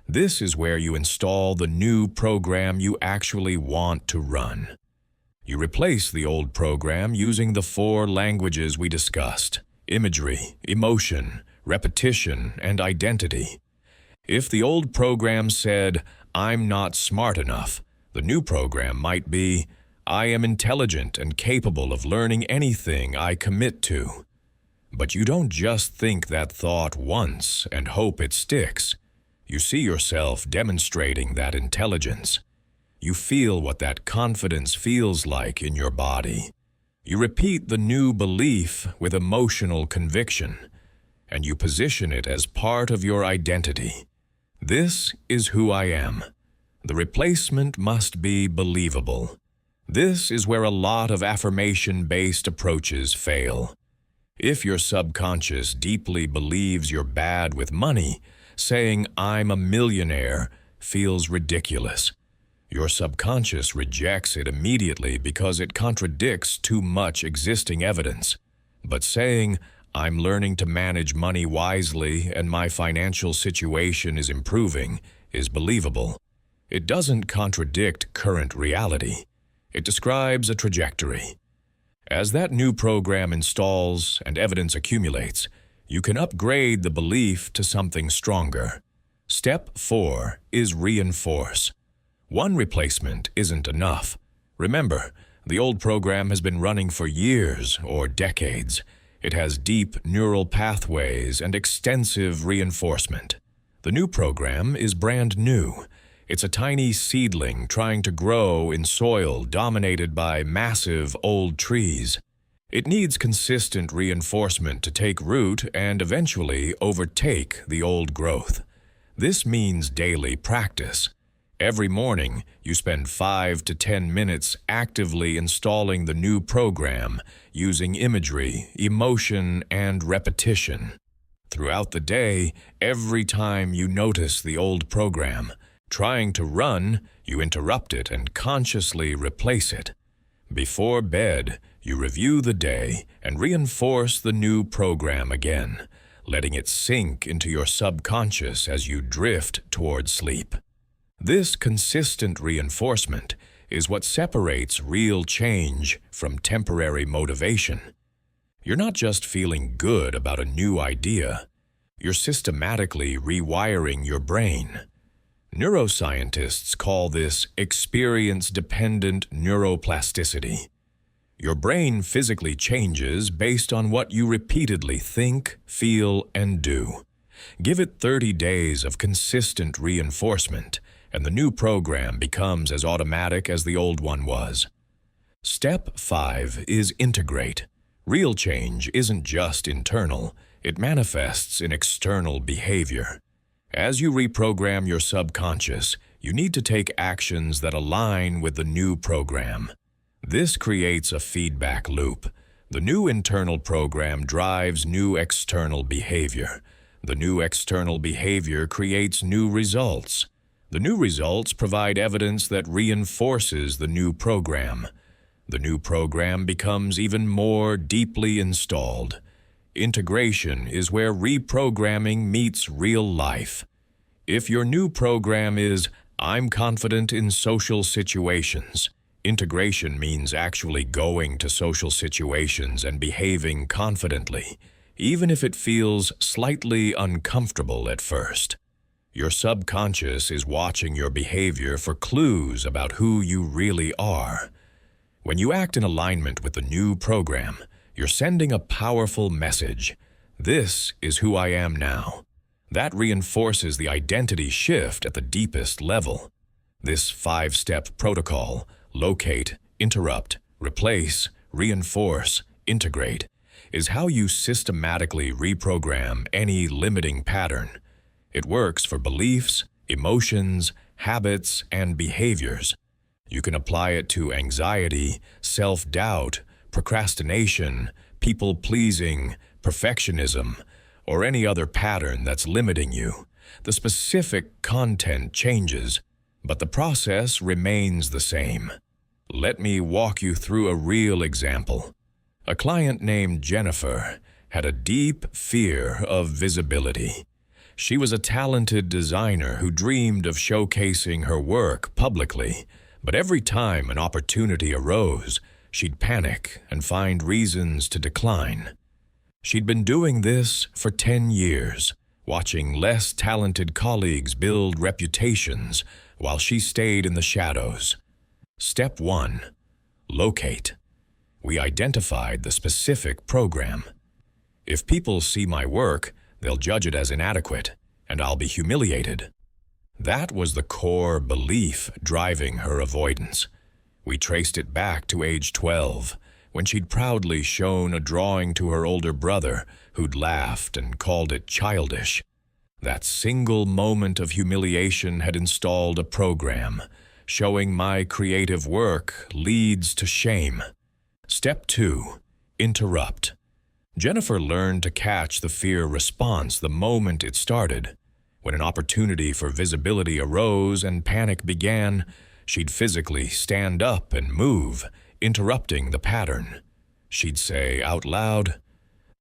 This is where you install the new program you actually want to run. You replace the old program using the 4 languages we discussed: imagery, emotion, repetition, and identity. If the old program said, "I'm not smart enough," the new program might be, "I am intelligent and capable of learning anything I commit to." But you don't just think that thought once and hope it sticks. You see yourself demonstrating that intelligence. You feel what that confidence feels like in your body. You repeat the new belief with emotional conviction, and you position it as part of your identity. This is who I am. The replacement must be believable. This is where a lot of affirmation-based approaches fail. If your subconscious deeply believes you're bad with money, saying "I'm a millionaire" feels ridiculous. Your subconscious rejects it immediately because it contradicts too much existing evidence. But saying, "I'm learning to manage money wisely and my financial situation is improving," is believable. It doesn't contradict current reality. It describes a trajectory. As that new program installs and evidence accumulates, you can upgrade the belief to something stronger. Step 4 is reinforce. One replacement isn't enough. Remember, The old program has been running for years or decades. It has deep neural pathways and extensive reinforcement. The new program is brand new. It's a tiny seedling trying to grow in soil dominated by massive old trees. It needs consistent reinforcement to take root and eventually overtake the old growth. This means daily practice. Every morning, you spend 5 to 10 minutes actively installing the new program using imagery, emotion, and repetition. Throughout the day, every time you notice the old program trying to run, you interrupt it and consciously replace it. Before bed, you review the day and reinforce the new program again, letting it sink into your subconscious as you drift toward sleep. This consistent reinforcement is what separates real change from temporary motivation. You're not just feeling good about a new idea, you're systematically rewiring your brain. Neuroscientists call this experience-dependent neuroplasticity. Your brain physically changes based on what you repeatedly think, feel, and do. Give it 30 days of consistent reinforcement, and the new program becomes as automatic as the old one was. Step 5 is integrate. Real change isn't just internal, it manifests in external behavior. As you reprogram your subconscious, you need to take actions that align with the new program. This creates a feedback loop. The new internal program drives new external behavior. The new external behavior creates new results. The new results provide evidence that reinforces the new program. The new program becomes even more deeply installed. Integration is where reprogramming meets real life. If your new program is, "I'm confident in social situations," integration means actually going to social situations and behaving confidently, even if it feels slightly uncomfortable at first. Your subconscious is watching your behavior for clues about who you really are. When you act in alignment with the new program, you're sending a powerful message. This is who I am now. That reinforces the identity shift at the deepest level. This 5-step protocol, locate, interrupt, replace, reinforce, integrate, is how you systematically reprogram any limiting pattern. It works for beliefs, emotions, habits, and behaviors. You can apply it to anxiety, self-doubt, procrastination, people-pleasing, perfectionism, or any other pattern that's limiting you. The specific content changes, but the process remains the same. Let me walk you through a real example. A client named Jennifer had a deep fear of visibility. She was a talented designer who dreamed of showcasing her work publicly, but every time an opportunity arose, she'd panic and find reasons to decline. She'd been doing this for 10 years, watching less talented colleagues build reputations while she stayed in the shadows. Step 1. Locate. We identified the specific program. If people see my work, they'll judge it as inadequate, and I'll be humiliated. That was the core belief driving her avoidance. We traced it back to age 12, when she'd proudly shown a drawing to her older brother, who'd laughed and called it childish. That single moment of humiliation had installed a program, showing my creative work leads to shame. Step 2. Interrupt. Jennifer learned to catch the fear response the moment it started. When an opportunity for visibility arose and panic began, she'd physically stand up and move, interrupting the pattern. She'd say out loud,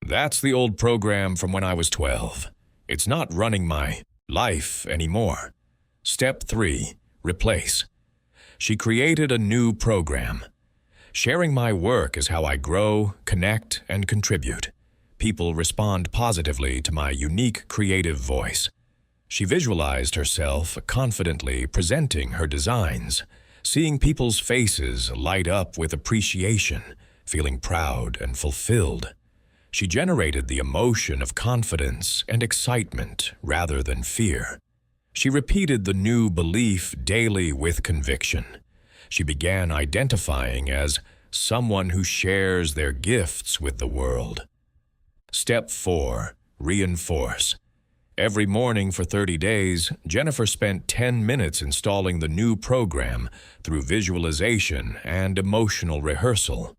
"That's the old program from when I was 12. It's not running my life anymore." Step 3. Replace. She created a new program. Sharing my work is how I grow, connect, and contribute. People respond positively to my unique creative voice. She visualized herself confidently presenting her designs, seeing people's faces light up with appreciation, feeling proud and fulfilled. She generated the emotion of confidence and excitement rather than fear. She repeated the new belief daily with conviction. She began identifying as someone who shares their gifts with the world. Step 4. Reinforce. Every morning for 30 days, Jennifer spent 10 minutes installing the new program through visualization and emotional rehearsal.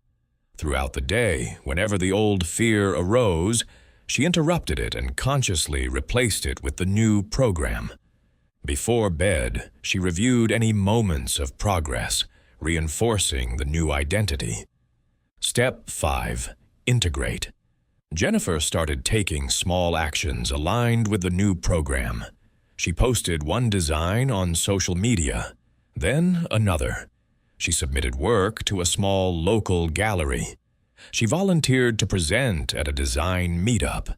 Throughout the day, whenever the old fear arose, she interrupted it and consciously replaced it with the new program. Before bed, she reviewed any moments of progress, reinforcing the new identity. Step 5. Integrate. Jennifer started taking small actions aligned with the new program. She posted one design on social media, then another. She submitted work to a small local gallery. She volunteered to present at a design meetup.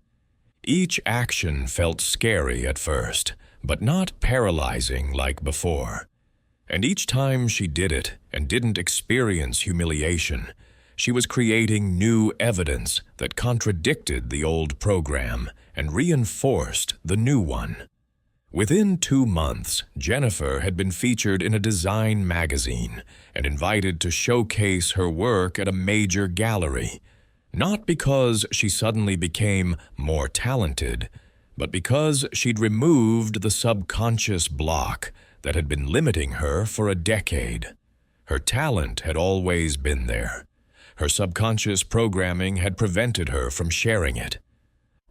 Each action felt scary at first, but not paralyzing like before. And each time she did it and didn't experience humiliation, she was creating new evidence that contradicted the old program and reinforced the new one. Within 2 months, Jennifer had been featured in a design magazine and invited to showcase her work at a major gallery, not because she suddenly became more talented, but because she'd removed the subconscious block that had been limiting her for a decade. Her talent had always been there. Her subconscious programming had prevented her from sharing it.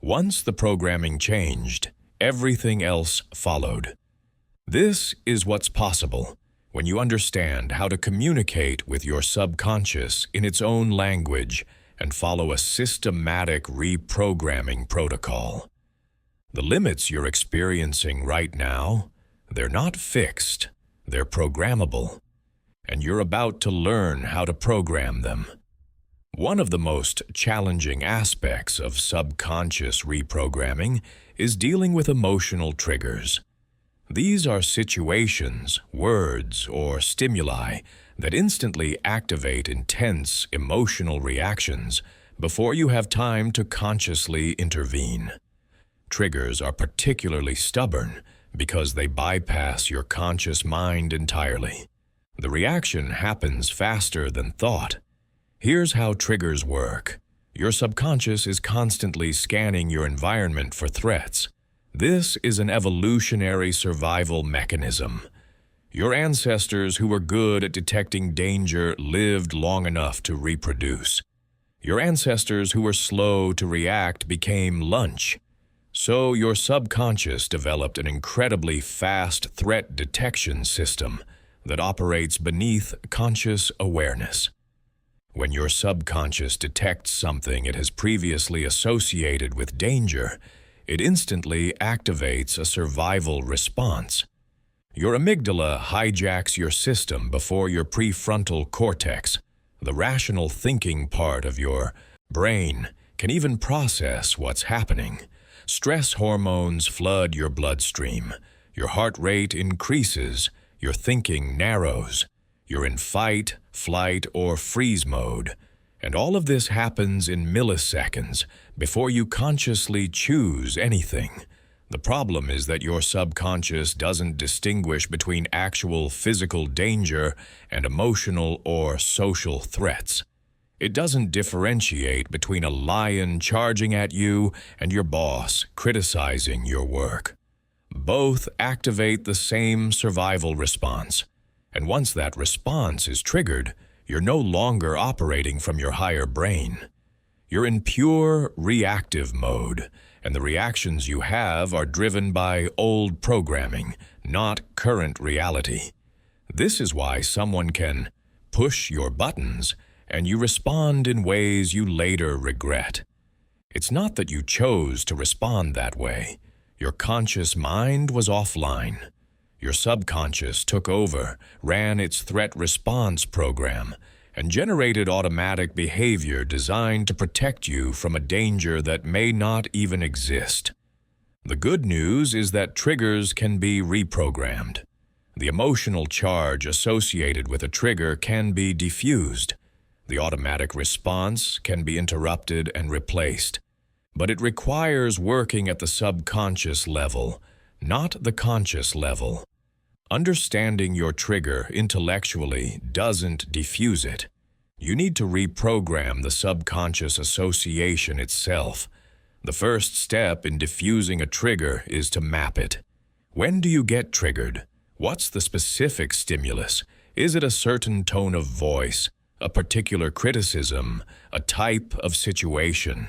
Once the programming changed, everything else followed. This is what's possible when you understand how to communicate with your subconscious in its own language and follow a systematic reprogramming protocol. The limits you're experiencing right now, they're not fixed, they're programmable, and you're about to learn how to program them. One of the most challenging aspects of subconscious reprogramming is dealing with emotional triggers. These are situations, words, or stimuli that instantly activate intense emotional reactions before you have time to consciously intervene. Triggers are particularly stubborn because they bypass your conscious mind entirely. The reaction happens faster than thought. Here's how triggers work. Your subconscious is constantly scanning your environment for threats. This is an evolutionary survival mechanism. Your ancestors who were good at detecting danger lived long enough to reproduce. Your ancestors who were slow to react became lunch. So your subconscious developed an incredibly fast threat detection system that operates beneath conscious awareness. When your subconscious detects something it has previously associated with danger, it instantly activates a survival response. Your amygdala hijacks your system before your prefrontal cortex, the rational thinking part of your brain, can even process what's happening. Stress hormones flood your bloodstream. Your heart rate increases. Your thinking narrows. You're in fight, flight, or freeze mode. And all of this happens in milliseconds before you consciously choose anything. The problem is that your subconscious doesn't distinguish between actual physical danger and emotional or social threats. It doesn't differentiate between a lion charging at you and your boss criticizing your work. Both activate the same survival response. And once that response is triggered, you're no longer operating from your higher brain. You're in pure reactive mode, and the reactions you have are driven by old programming, not current reality. This is why someone can push your buttons and you respond in ways you later regret. It's not that you chose to respond that way. Your conscious mind was offline. Your subconscious took over, ran its threat response program, and generated automatic behavior designed to protect you from a danger that may not even exist. The good news is that triggers can be reprogrammed. The emotional charge associated with a trigger can be diffused. The automatic response can be interrupted and replaced. But it requires working at the subconscious level, not the conscious level. Understanding your trigger intellectually doesn't diffuse it. You need to reprogram the subconscious association itself. The first step in diffusing a trigger is to map it. When do you get triggered? What's the specific stimulus? Is it a certain tone of voice, a particular criticism, a type of situation?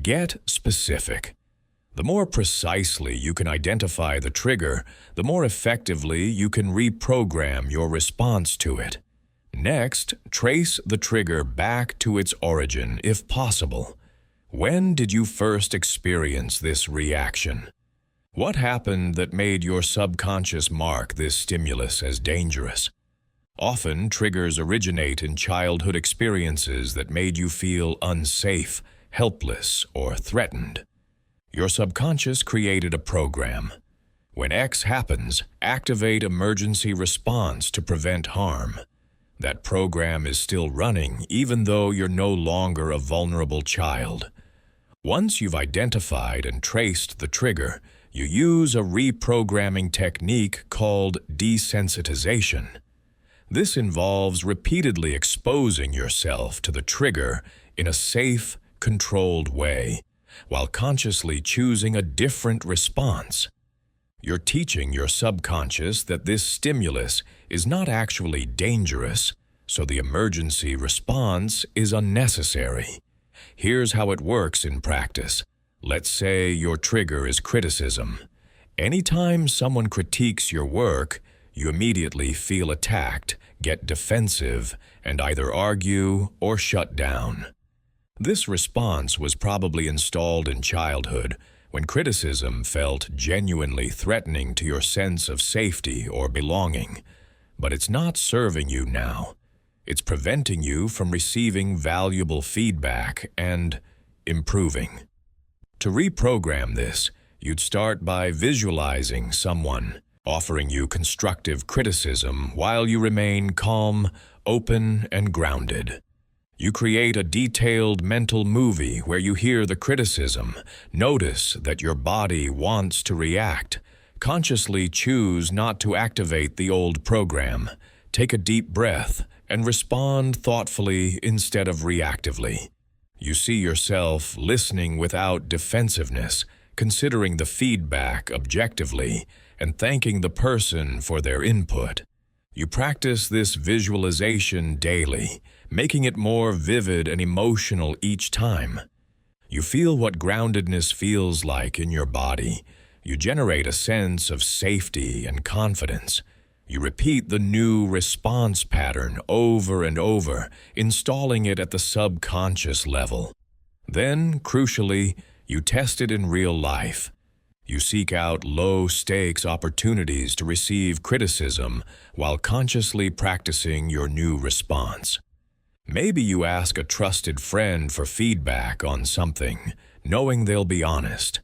Get specific. The more precisely you can identify the trigger, the more effectively you can reprogram your response to it. Next, trace the trigger back to its origin, if possible. When did you first experience this reaction? What happened that made your subconscious mark this stimulus as dangerous? Often, triggers originate in childhood experiences that made you feel unsafe, helpless, or threatened. Your subconscious created a program. When X happens, activate emergency response to prevent harm. That program is still running even though you're no longer a vulnerable child. Once you've identified and traced the trigger, you use a reprogramming technique called desensitization. This involves repeatedly exposing yourself to the trigger in a safe, controlled way, while consciously choosing a different response. You're teaching your subconscious that this stimulus is not actually dangerous, so the emergency response is unnecessary. Here's how it works in practice. Let's say your trigger is criticism. Anytime someone critiques your work, you immediately feel attacked, get defensive, and either argue or shut down. This response was probably installed in childhood when criticism felt genuinely threatening to your sense of safety or belonging. But it's not serving you now. It's preventing you from receiving valuable feedback and improving. To reprogram this, you'd start by visualizing someone offering you constructive criticism while you remain calm, open, and grounded. You create a detailed mental movie where you hear the criticism, notice that your body wants to react, consciously choose not to activate the old program, take a deep breath, and respond thoughtfully instead of reactively. You see yourself listening without defensiveness, considering the feedback objectively, and thanking the person for their input. You practice this visualization daily, making it more vivid and emotional each time. You feel what groundedness feels like in your body. You generate a sense of safety and confidence. You repeat the new response pattern over and over, installing it at the subconscious level. Then, crucially, you test it in real life. You seek out low-stakes opportunities to receive criticism while consciously practicing your new response. Maybe you ask a trusted friend for feedback on something, knowing they'll be honest.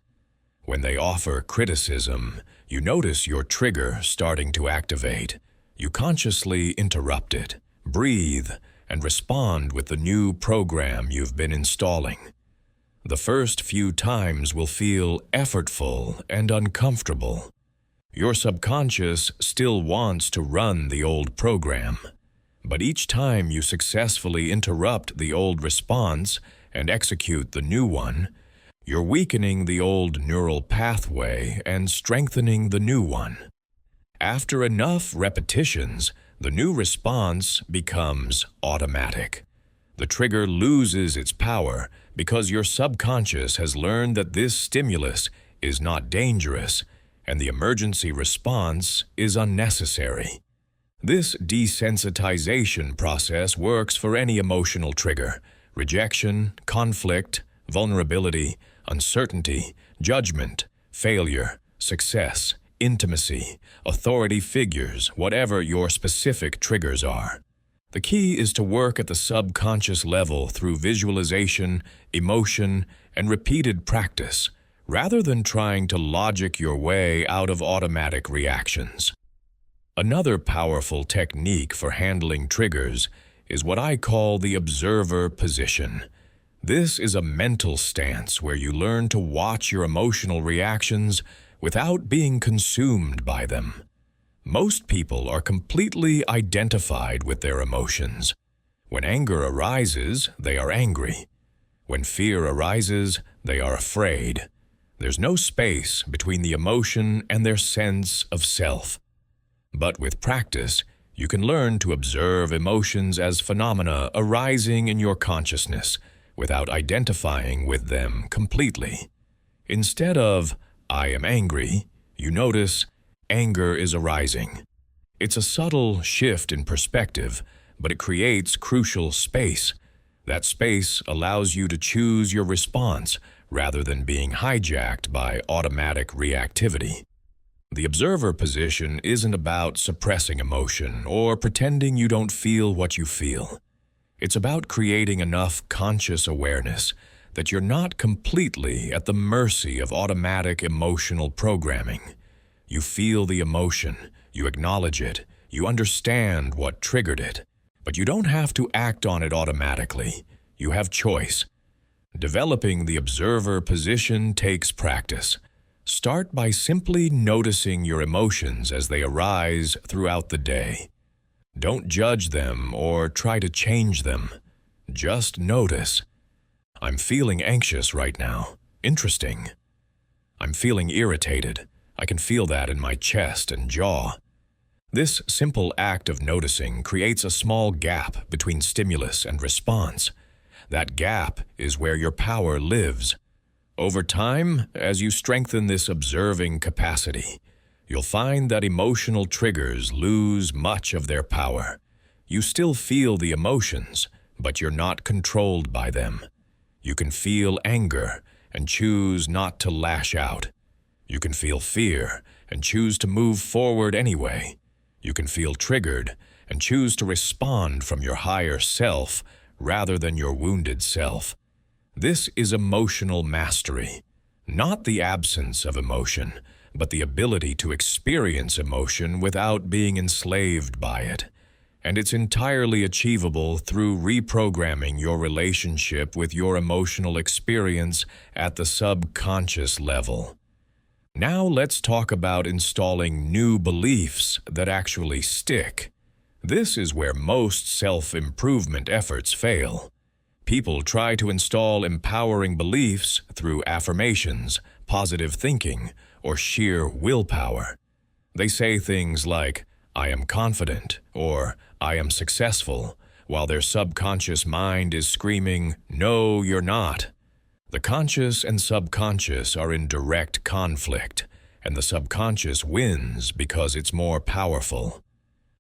When they offer criticism, you notice your trigger starting to activate. You consciously interrupt it, breathe, and respond with the new program you've been installing. The first few times will feel effortful and uncomfortable. Your subconscious still wants to run the old program. But each time you successfully interrupt the old response and execute the new one, you're weakening the old neural pathway and strengthening the new one. After enough repetitions, the new response becomes automatic. The trigger loses its power because your subconscious has learned that this stimulus is not dangerous and the emergency response is unnecessary. This desensitization process works for any emotional trigger: rejection, conflict, vulnerability, uncertainty, judgment, failure, success, intimacy, authority figures, whatever your specific triggers are. The key is to work at the subconscious level through visualization, emotion, and repeated practice, rather than trying to logic your way out of automatic reactions. Another powerful technique for handling triggers is what I call the observer position. This is a mental stance where you learn to watch your emotional reactions without being consumed by them. Most people are completely identified with their emotions. When anger arises, they are angry. When fear arises, they are afraid. There's no space between the emotion and their sense of self. But with practice, you can learn to observe emotions as phenomena arising in your consciousness without identifying with them completely. Instead of, "I am angry," you notice, "Anger is arising." It's a subtle shift in perspective, but it creates crucial space. That space allows you to choose your response rather than being hijacked by automatic reactivity. The observer position isn't about suppressing emotion or pretending you don't feel what you feel. It's about creating enough conscious awareness that you're not completely at the mercy of automatic emotional programming. You feel the emotion, you acknowledge it, you understand what triggered it, but you don't have to act on it automatically. You have choice. Developing the observer position takes practice. Start by simply noticing your emotions as they arise throughout the day. Don't judge them or try to change them. Just notice. I'm feeling anxious right now. Interesting. I'm feeling irritated. I can feel that in my chest and jaw. This simple act of noticing creates a small gap between stimulus and response. That gap is where your power lives. Over time, as you strengthen this observing capacity, you'll find that emotional triggers lose much of their power. You still feel the emotions, but you're not controlled by them. You can feel anger and choose not to lash out. You can feel fear and choose to move forward anyway. You can feel triggered and choose to respond from your higher self rather than your wounded self. This is emotional mastery, not the absence of emotion, but the ability to experience emotion without being enslaved by it. And it's entirely achievable through reprogramming your relationship with your emotional experience at the subconscious level. Now let's talk about installing new beliefs that actually stick. This is where most self-improvement efforts fail. People try to install empowering beliefs through affirmations, positive thinking, or sheer willpower. They say things like, "I am confident," or "I am successful," while their subconscious mind is screaming, "No, you're not." The conscious and subconscious are in direct conflict, and the subconscious wins because it's more powerful.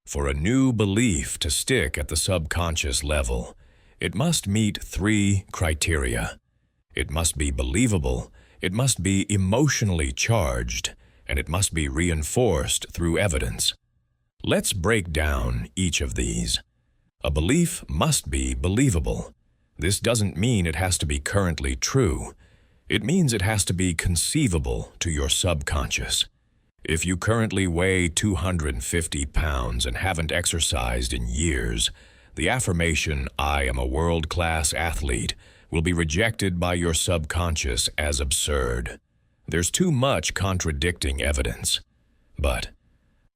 For a new belief to stick at the subconscious level, it must meet 3 criteria. It must be believable, it must be emotionally charged, and it must be reinforced through evidence. Let's break down each of these. A belief must be believable. This doesn't mean it has to be currently true. It means it has to be conceivable to your subconscious. If you currently weigh 250 pounds and haven't exercised in years, the affirmation, "I am a world-class athlete," will be rejected by your subconscious as absurd. There's too much contradicting evidence. But,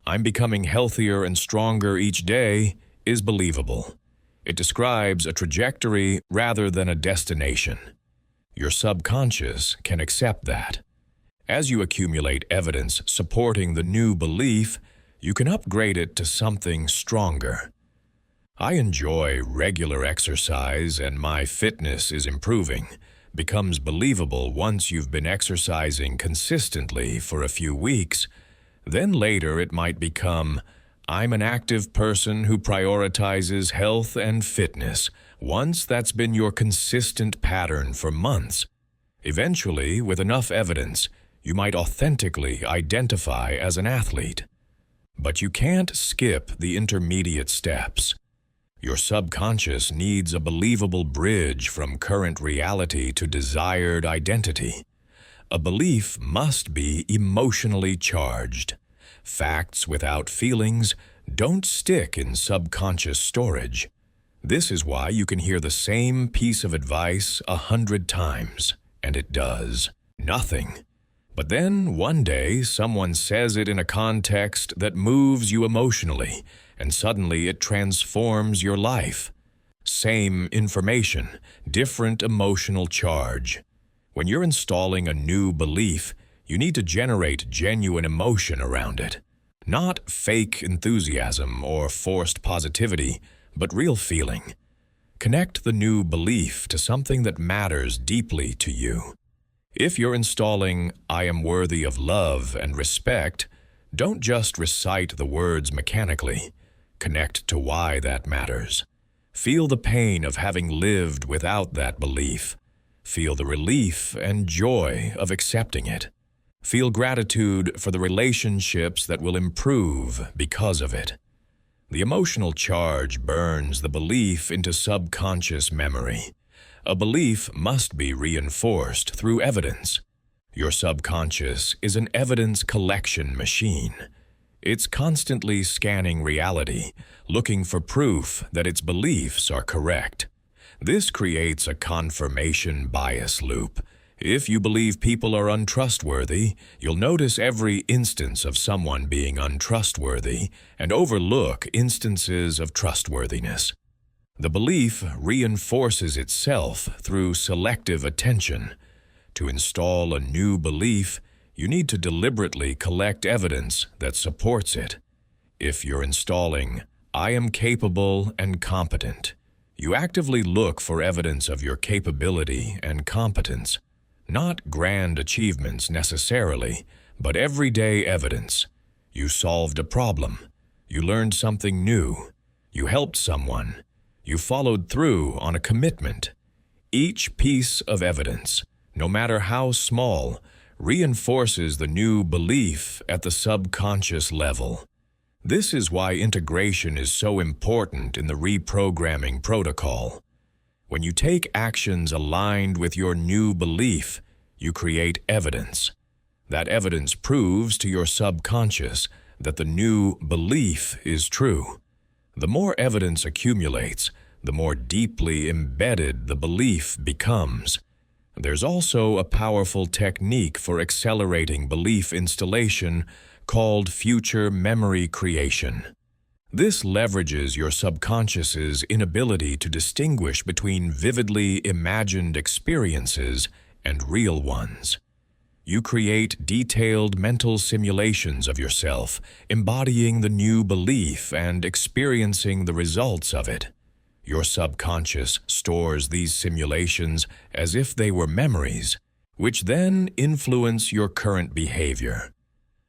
"I'm becoming healthier and stronger each day," is believable. It describes a trajectory rather than a destination. Your subconscious can accept that. As you accumulate evidence supporting the new belief, you can upgrade it to something stronger. "I enjoy regular exercise and my fitness is improving," becomes believable once you've been exercising consistently for a few weeks. Then later it might become, "I'm an active person who prioritizes health and fitness," once that's been your consistent pattern for months. Eventually, with enough evidence, you might authentically identify as an athlete. But you can't skip the intermediate steps. Your subconscious needs a believable bridge from current reality to desired identity. A belief must be emotionally charged. Facts without feelings don't stick in subconscious storage. This is why you can hear the same piece of advice 100 times, and it does nothing. But then, one day, someone says it in a context that moves you emotionally, and suddenly it transforms your life. Same information, different emotional charge. When you're installing a new belief, you need to generate genuine emotion around it. Not fake enthusiasm or forced positivity, but real feeling. Connect the new belief to something that matters deeply to you. If you're installing, "I am worthy of love and respect," don't just recite the words mechanically. Connect to why that matters. Feel the pain of having lived without that belief. Feel the relief and joy of accepting it. Feel gratitude for the relationships that will improve because of it. The emotional charge burns the belief into subconscious memory. A belief must be reinforced through evidence. Your subconscious is an evidence collection machine. It's constantly scanning reality, looking for proof that its beliefs are correct. This creates a confirmation bias loop. If you believe people are untrustworthy, you'll notice every instance of someone being untrustworthy and overlook instances of trustworthiness. The belief reinforces itself through selective attention. To install a new belief, you need to deliberately collect evidence that supports it. If you're installing, "I am capable and competent," you actively look for evidence of your capability and competence. Not grand achievements necessarily, but everyday evidence. You solved a problem. You learned something new. You helped someone. You followed through on a commitment. Each piece of evidence, no matter how small, reinforces the new belief at the subconscious level. This is why integration is so important in the reprogramming protocol. When you take actions aligned with your new belief, you create evidence. That evidence proves to your subconscious that the new belief is true. The more evidence accumulates, the more deeply embedded the belief becomes. There's also a powerful technique for accelerating belief installation called future memory creation. This leverages your subconscious's inability to distinguish between vividly imagined experiences and real ones. You create detailed mental simulations of yourself, embodying the new belief and experiencing the results of it. Your subconscious stores these simulations as if they were memories, which then influence your current behavior.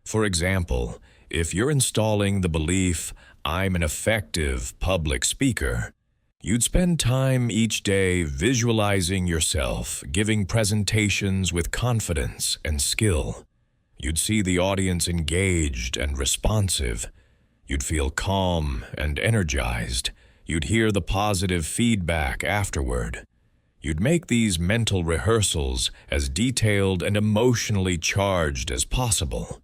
For example, if you're installing the belief, "I'm an effective public speaker," you'd spend time each day visualizing yourself, giving presentations with confidence and skill. You'd see the audience engaged and responsive. You'd feel calm and energized. You'd hear the positive feedback afterward. You'd make these mental rehearsals as detailed and emotionally charged as possible.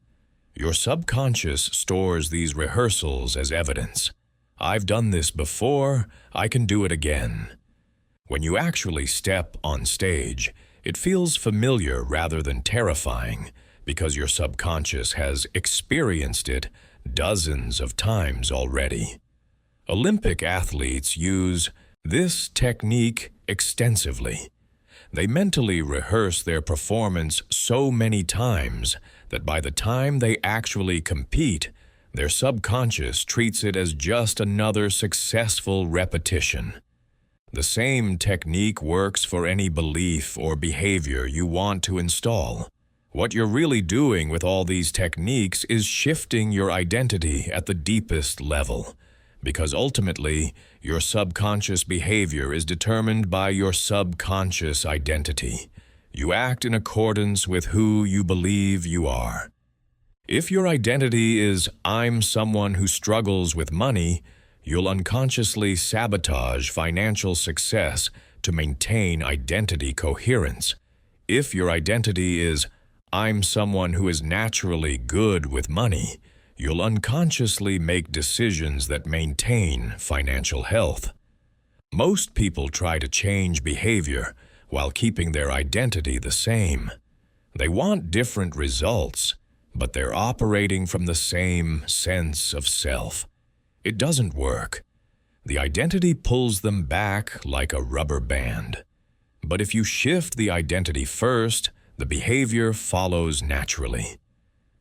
Your subconscious stores these rehearsals as evidence. "I've done this before, I can do it again." When you actually step on stage, it feels familiar rather than terrifying because your subconscious has experienced it dozens of times already. Olympic athletes use this technique extensively. They mentally rehearse their performance so many times that by the time they actually compete, their subconscious treats it as just another successful repetition. The same technique works for any belief or behavior you want to install. What you're really doing with all these techniques is shifting your identity at the deepest level, because ultimately, your subconscious behavior is determined by your subconscious identity. You act in accordance with who you believe you are. If your identity is, "I'm someone who struggles with money," you'll unconsciously sabotage financial success to maintain identity coherence. If your identity is, "I'm someone who is naturally good with money," you'll unconsciously make decisions that maintain financial health. Most people try to change behavior while keeping their identity the same. They want different results, but they're operating from the same sense of self. It doesn't work. The identity pulls them back like a rubber band. But if you shift the identity first, the behavior follows naturally.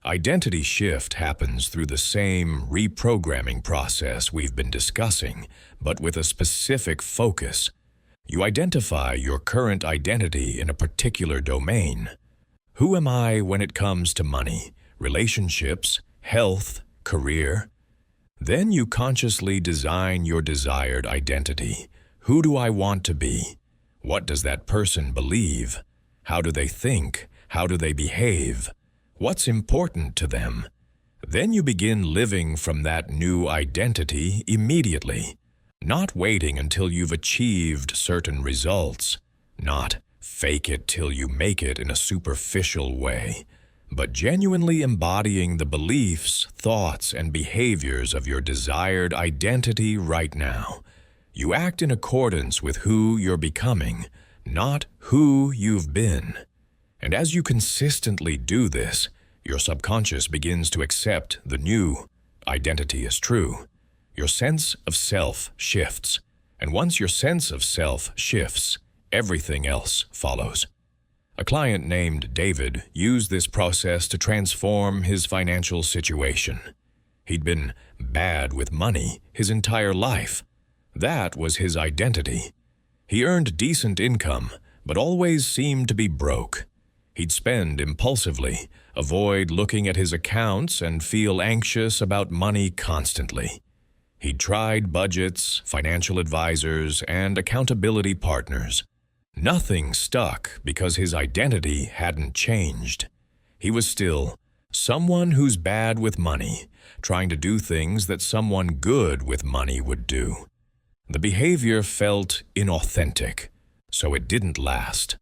Identity shift happens through the same reprogramming process we've been discussing, but with a specific focus. You identify your current identity in a particular domain. Who am I when it comes to money, relationships, health, career? Then you consciously design your desired identity. Who do I want to be? What does that person believe? How do they think? How do they behave? What's important to them? Then you begin living from that new identity immediately, not waiting until you've achieved certain results, not fake it till you make it in a superficial way, but genuinely embodying the beliefs, thoughts, and behaviors of your desired identity right now. You act in accordance with who you're becoming, not who you've been. And as you consistently do this, your subconscious begins to accept the new identity as true. Your sense of self shifts, and once your sense of self shifts, everything else follows. A client named David used this process to transform his financial situation. He'd been bad with money his entire life. That was his identity. He earned decent income, but always seemed to be broke. He'd spend impulsively, avoid looking at his accounts, and feel anxious about money constantly. He'd tried budgets, financial advisors, and accountability partners. Nothing stuck because his identity hadn't changed. He was still someone who's bad with money, trying to do things that someone good with money would do. The behavior felt inauthentic, so it didn't last.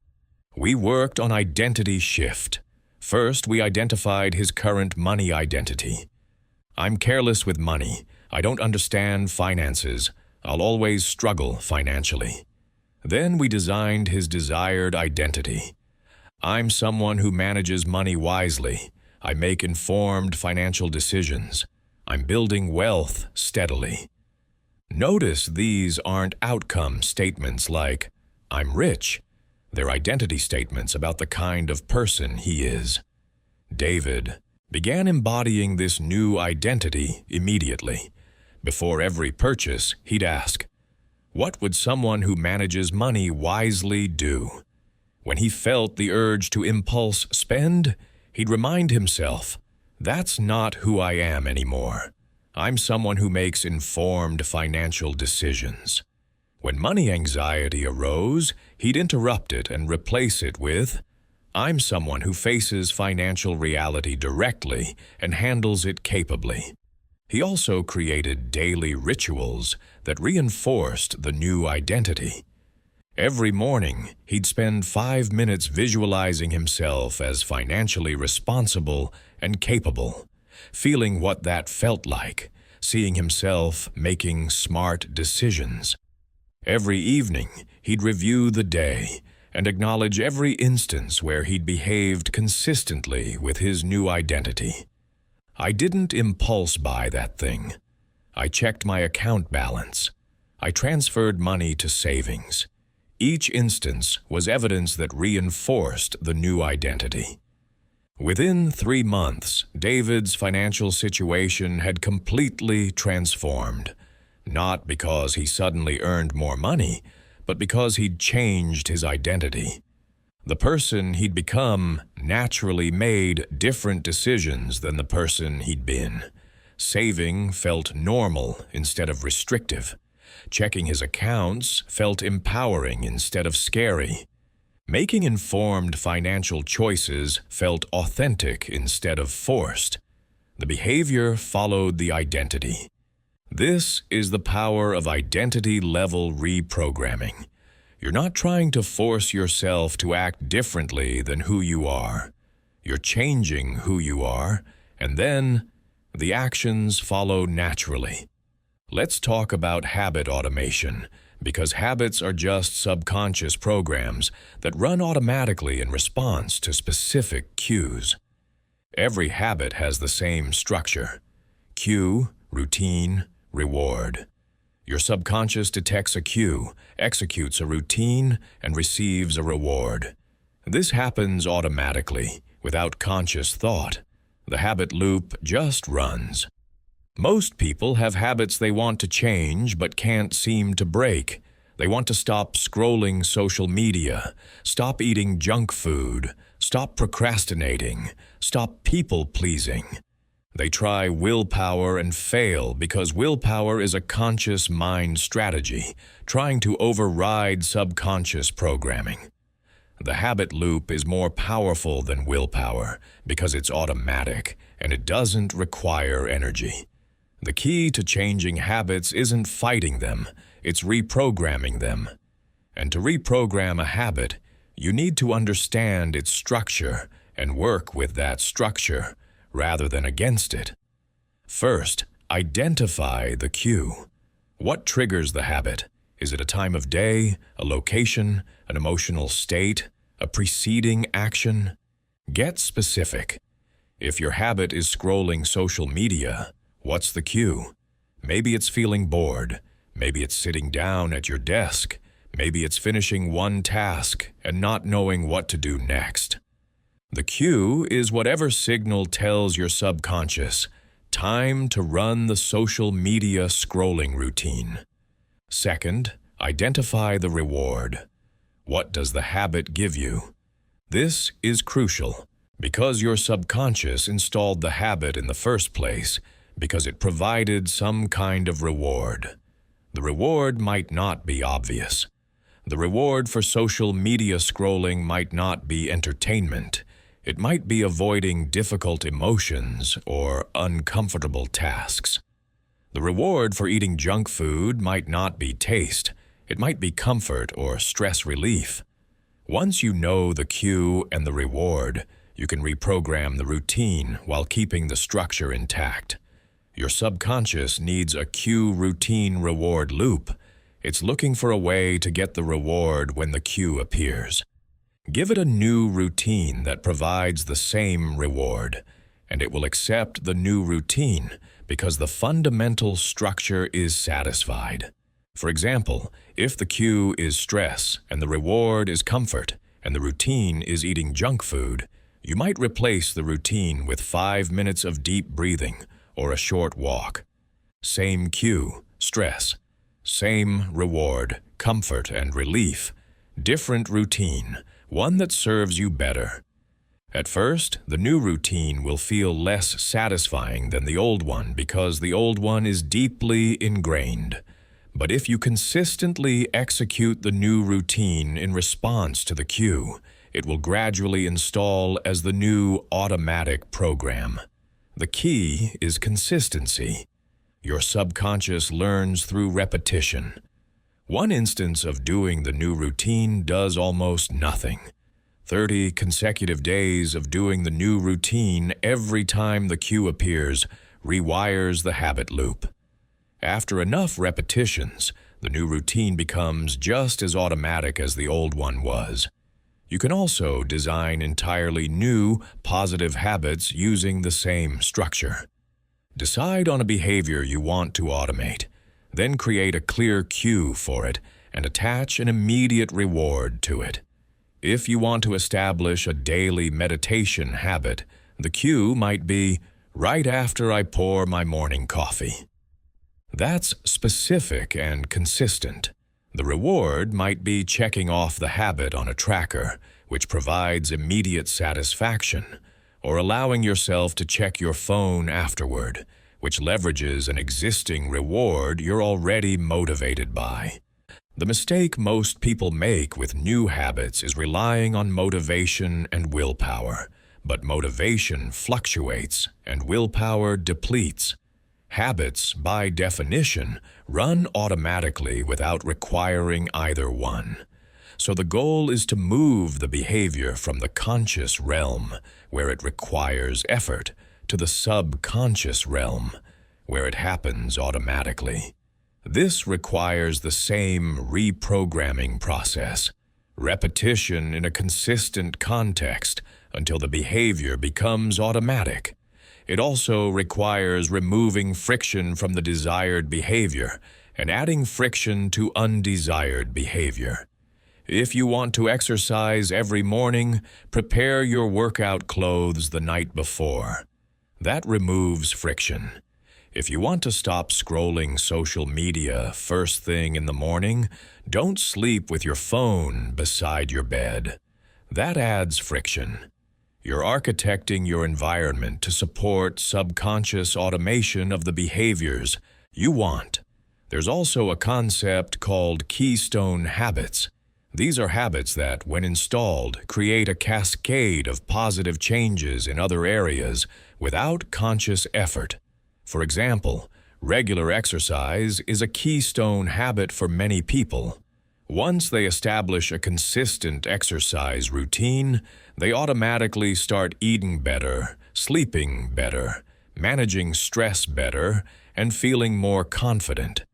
We worked on identity shift. First, we identified his current money identity. I'm careless with money. I don't understand finances. I'll always struggle financially. Then we designed his desired identity. I'm someone who manages money wisely. I make informed financial decisions. I'm building wealth steadily. Notice these aren't outcome statements like, I'm rich. They're identity statements about the kind of person he is. David began embodying this new identity immediately. Before every purchase, he'd ask, what would someone who manages money wisely do? When he felt the urge to impulse spend, he'd remind himself, that's not who I am anymore. I'm someone who makes informed financial decisions. When money anxiety arose, he'd interrupt it and replace it with, I'm someone who faces financial reality directly and handles it capably. He also created daily rituals that reinforced the new identity. Every morning, he'd spend 5 minutes visualizing himself as financially responsible and capable, feeling what that felt like, seeing himself making smart decisions. Every evening, he'd review the day and acknowledge every instance where he'd behaved consistently with his new identity. I didn't impulse buy that thing. I checked my account balance. I transferred money to savings. Each instance was evidence that reinforced the new identity. Within 3 months, David's financial situation had completely transformed, not because he suddenly earned more money, but because he'd changed his identity. The person he'd become naturally made different decisions than the person he'd been. Saving felt normal instead of restrictive. Checking his accounts felt empowering instead of scary. Making informed financial choices felt authentic instead of forced. The behavior followed the identity. This is the power of identity-level reprogramming. You're not trying to force yourself to act differently than who you are. You're changing who you are, and then The actions follow naturally. Let's talk about habit automation, because habits are just subconscious programs that run automatically in response to specific cues. Every habit has the same structure: cue, routine, reward. Your subconscious detects a cue, executes a routine, and receives a reward. This happens automatically, without conscious thought. The habit loop just runs. Most people have habits they want to change but can't seem to break. They want to stop scrolling social media, stop eating junk food, stop procrastinating, stop people-pleasing. They try willpower and fail because willpower is a conscious mind strategy, trying to override subconscious programming. The habit loop is more powerful than willpower because it's automatic and it doesn't require energy. The key to changing habits isn't fighting them, it's reprogramming them. And to reprogram a habit, you need to understand its structure and work with that structure rather than against it. First, identify the cue. What triggers the habit? Is it a time of day, a location, an emotional state, a preceding action? Get specific. If your habit is scrolling social media, what's the cue? Maybe it's feeling bored. Maybe it's sitting down at your desk. Maybe it's finishing one task and not knowing what to do next. The cue is whatever signal tells your subconscious, time to run the social media scrolling routine. Second, identify the reward. What does the habit give you? This is crucial because your subconscious installed the habit in the first place because it provided some kind of reward. The reward might not be obvious. The reward for social media scrolling might not be entertainment. It might be avoiding difficult emotions or uncomfortable tasks. The reward for eating junk food might not be taste. It might be comfort or stress relief. Once you know the cue and the reward, you can reprogram the routine while keeping the structure intact. Your subconscious needs a cue routine reward loop. It's looking for a way to get the reward when the cue appears. Give it a new routine that provides the same reward, and it will accept the new routine because the fundamental structure is satisfied. For example, if the cue is stress and the reward is comfort and the routine is eating junk food, you might replace the routine with 5 minutes of deep breathing or a short walk. Same cue, stress. Same reward, comfort and relief. Different routine, one that serves you better. At first, the new routine will feel less satisfying than the old one because the old one is deeply ingrained. But if you consistently execute the new routine in response to the cue, it will gradually install as the new automatic program. The key is consistency. Your subconscious learns through repetition. One instance of doing the new routine does almost nothing. 30 consecutive days of doing the new routine every time the cue appears rewires the habit loop. After enough repetitions, the new routine becomes just as automatic as the old one was. You can also design entirely new, positive habits using the same structure. Decide on a behavior you want to automate, then create a clear cue for it and attach an immediate reward to it. If you want to establish a daily meditation habit, the cue might be right after I pour my morning coffee. That's specific and consistent. The reward might be checking off the habit on a tracker, which provides immediate satisfaction, or allowing yourself to check your phone afterward, which leverages an existing reward you're already motivated by. The mistake most people make with new habits is relying on motivation and willpower, but motivation fluctuates and willpower depletes. Habits, by definition, run automatically without requiring either one. So the goal is to move the behavior from the conscious realm, where it requires effort, to the subconscious realm, where it happens automatically. This requires the same reprogramming process, repetition in a consistent context until the behavior becomes automatic. It also requires removing friction from the desired behavior and adding friction to undesired behavior. If you want to exercise every morning, prepare your workout clothes the night before. That removes friction. If you want to stop scrolling social media first thing in the morning, don't sleep with your phone beside your bed. That adds friction. You're architecting your environment to support subconscious automation of the behaviors you want. There's also a concept called keystone habits. These are habits that, when installed, create a cascade of positive changes in other areas without conscious effort. For example, regular exercise is a keystone habit for many people. Once they establish a consistent exercise routine, they automatically start eating better, sleeping better, managing stress better, and feeling more confident.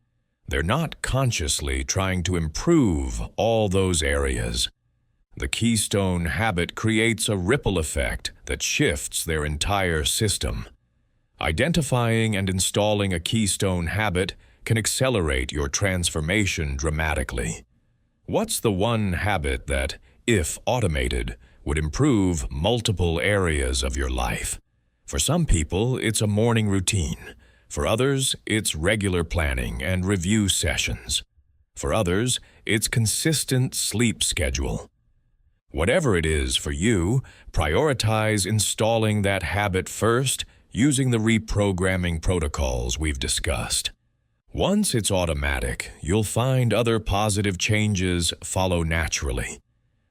They're not consciously trying to improve all those areas. The keystone habit creates a ripple effect that shifts their entire system. Identifying and installing a keystone habit can accelerate your transformation dramatically. What's the one habit that, if automated, would improve multiple areas of your life? For some people, it's a morning routine. For others, it's regular planning and review sessions. For others, it's consistent sleep schedule. Whatever it is for you, prioritize installing that habit first using the reprogramming protocols we've discussed. Once it's automatic, you'll find other positive changes follow naturally.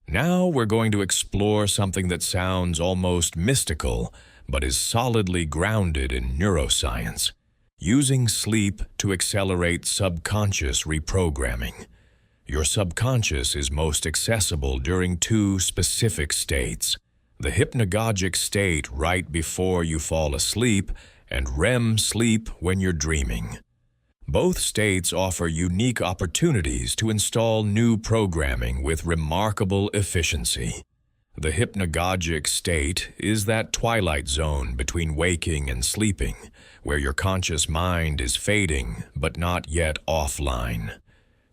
Now we're going to explore something that sounds almost mystical, but is solidly grounded in neuroscience. Using sleep to accelerate subconscious reprogramming. Your subconscious is most accessible during two specific states: the hypnagogic state right before you fall asleep and REM sleep when you're dreaming. Both states offer unique opportunities to install new programming with remarkable efficiency. The hypnagogic state is that twilight zone between waking and sleeping, where your conscious mind is fading but not yet offline.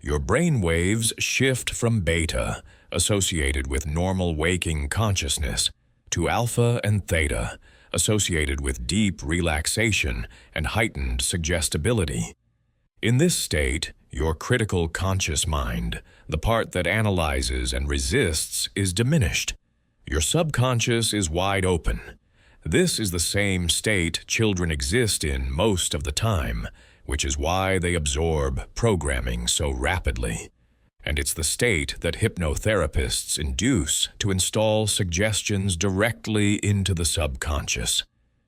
Your brain waves shift from beta, associated with normal waking consciousness, to alpha and theta, associated with deep relaxation and heightened suggestibility. In this state, your critical conscious mind, the part that analyzes and resists, is diminished. Your subconscious is wide open. This is the same state children exist in most of the time, which is why they absorb programming so rapidly. And it's the state that hypnotherapists induce to install suggestions directly into the subconscious.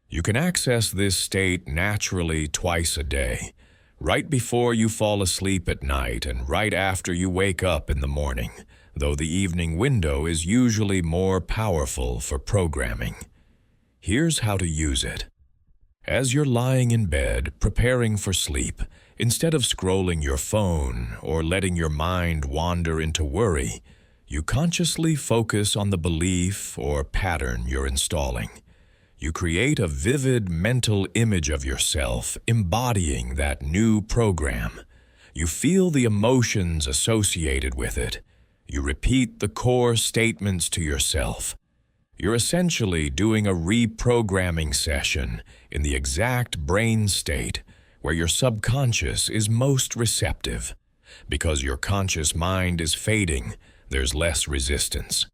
You can access this state naturally twice a day, right before you fall asleep at night and right after you wake up in the morning, though the evening window is usually more powerful for programming. Here's how to use it. As you're lying in bed, preparing for sleep, instead of scrolling your phone or letting your mind wander into worry, you consciously focus on the belief or pattern you're installing. You create a vivid mental image of yourself embodying that new program. You feel the emotions associated with it. You repeat the core statements to yourself. You're essentially doing a reprogramming session in the exact brain state where your subconscious is most receptive. Because your conscious mind is fading, there's less resistance.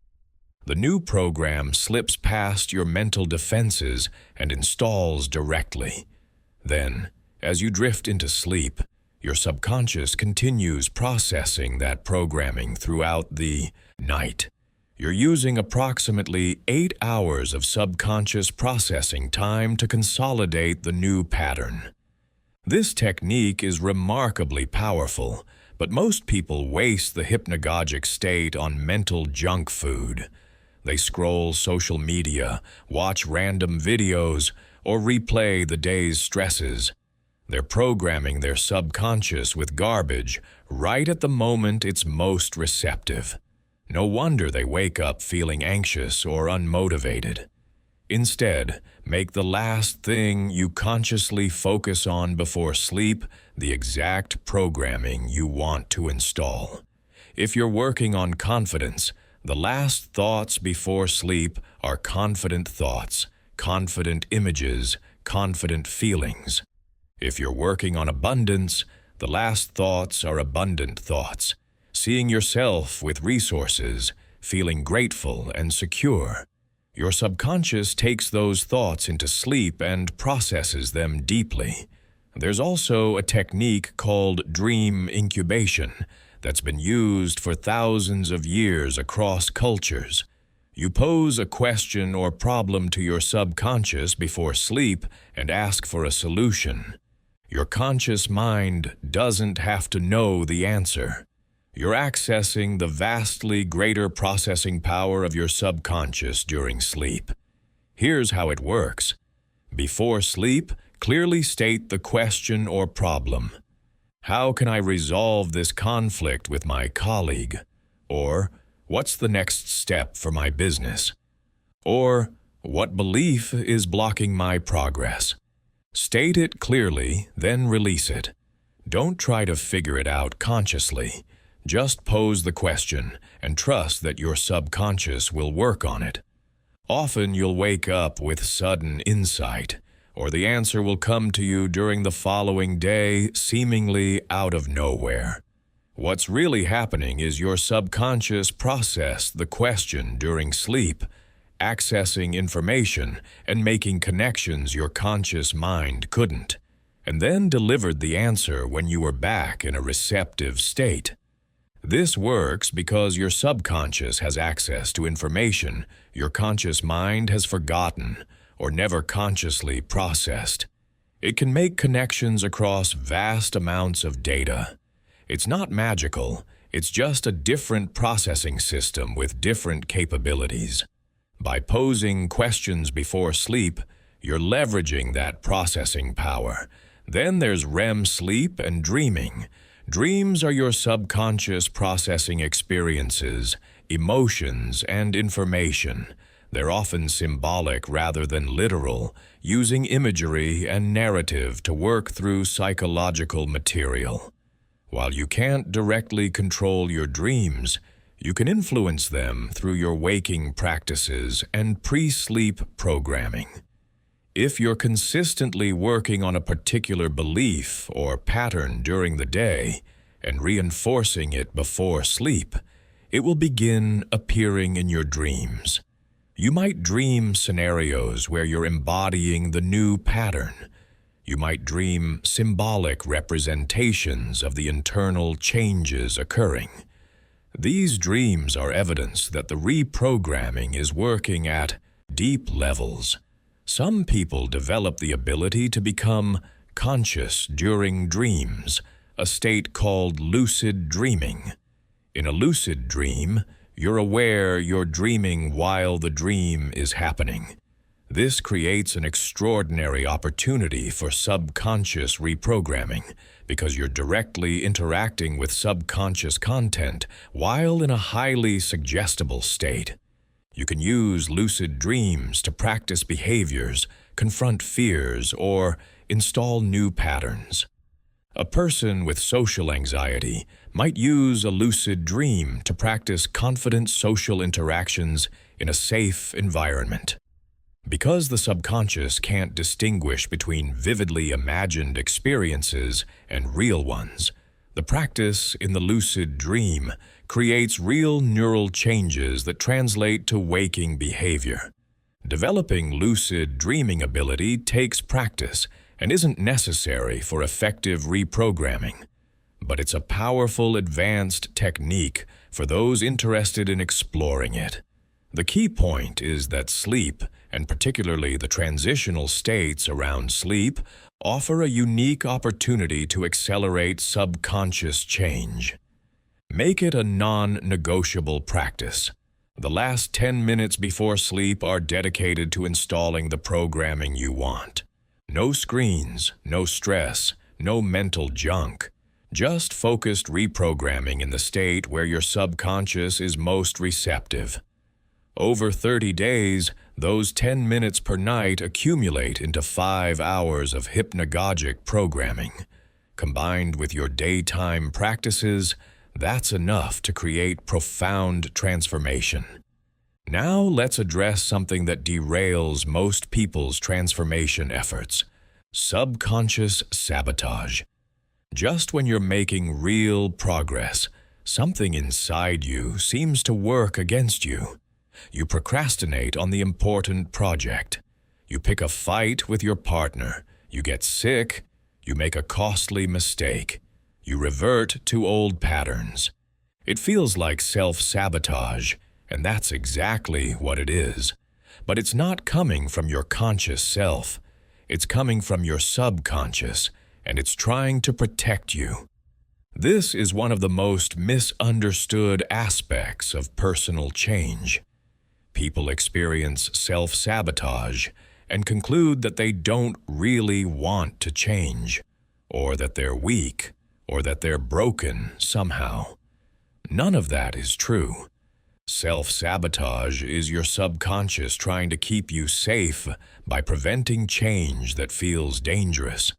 The new program slips past your mental defenses and installs directly. Then, as you drift into sleep, your subconscious continues processing that programming throughout the night. You're using approximately 8 hours of subconscious processing time to consolidate the new pattern. This technique is remarkably powerful, but most people waste the hypnagogic state on mental junk food. They scroll social media, watch random videos, or replay the day's stresses. They're programming their subconscious with garbage right at the moment it's most receptive. No wonder they wake up feeling anxious or unmotivated. Instead, make the last thing you consciously focus on before sleep the exact programming you want to install. If you're working on confidence, the last thoughts before sleep are confident thoughts, confident images, confident feelings. If you're working on abundance, the last thoughts are abundant thoughts, seeing yourself with resources, feeling grateful and secure. Your subconscious takes those thoughts into sleep and processes them deeply. There's also a technique called dream incubation that's been used for thousands of years across cultures. You pose a question or problem to your subconscious before sleep and ask for a solution. Your conscious mind doesn't have to know the answer. You're accessing the vastly greater processing power of your subconscious during sleep. Here's how it works. Before sleep, clearly state the question or problem. How can I resolve this conflict with my colleague? Or, what's the next step for my business? Or, what belief is blocking my progress? State it clearly, then release it. Don't try to figure it out consciously. Just pose the question and trust that your subconscious will work on it. Often you'll wake up with sudden insight, or the answer will come to you during the following day, seemingly out of nowhere. What's really happening is your subconscious processed the question during sleep, accessing information and making connections your conscious mind couldn't, and then delivered the answer when you were back in a receptive state. This works because your subconscious has access to information your conscious mind has forgotten or never consciously processed. It can make connections across vast amounts of data. It's not magical, it's just a different processing system with different capabilities. By posing questions before sleep, you're leveraging that processing power. Then there's REM sleep and dreaming. Dreams are your subconscious processing experiences, emotions, and information. They're often symbolic rather than literal, using imagery and narrative to work through psychological material. While you can't directly control your dreams, you can influence them through your waking practices and pre-sleep programming. If you're consistently working on a particular belief or pattern during the day and reinforcing it before sleep, it will begin appearing in your dreams. You might dream scenarios where you're embodying the new pattern. You might dream symbolic representations of the internal changes occurring. These dreams are evidence that the reprogramming is working at deep levels. Some people develop the ability to become conscious during dreams, a state called lucid dreaming. In a lucid dream, you're aware you're dreaming while the dream is happening. This creates an extraordinary opportunity for subconscious reprogramming because you're directly interacting with subconscious content while in a highly suggestible state. You can use lucid dreams to practice behaviors, confront fears, or install new patterns. A person with social anxiety might use a lucid dream to practice confident social interactions in a safe environment. Because the subconscious can't distinguish between vividly imagined experiences and real ones, the practice in the lucid dream creates real neural changes that translate to waking behavior. Developing lucid dreaming ability takes practice and isn't necessary for effective reprogramming, but it's a powerful advanced technique for those interested in exploring it. The key point is that sleep, and particularly the transitional states around sleep, offer a unique opportunity to accelerate subconscious change. Make it a non-negotiable practice. The last 10 minutes before sleep are dedicated to installing the programming you want. No screens, no stress, no mental junk. Just focused reprogramming in the state where your subconscious is most receptive. Over 30 days, those 10 minutes per night accumulate into 5 hours of hypnagogic programming. Combined with your daytime practices, that's enough to create profound transformation. Now let's address something that derails most people's transformation efforts: subconscious sabotage. Just when you're making real progress, something inside you seems to work against you. You procrastinate on the important project. You pick a fight with your partner. You get sick. You make a costly mistake. You revert to old patterns. It feels like self-sabotage, and that's exactly what it is. But it's not coming from your conscious self. It's coming from your subconscious, and it's trying to protect you. This is one of the most misunderstood aspects of personal change. People experience self-sabotage and conclude that they don't really want to change, or that they're weak, or that they're broken somehow. None of that is true. Self-sabotage is your subconscious trying to keep you safe by preventing change that feels dangerous.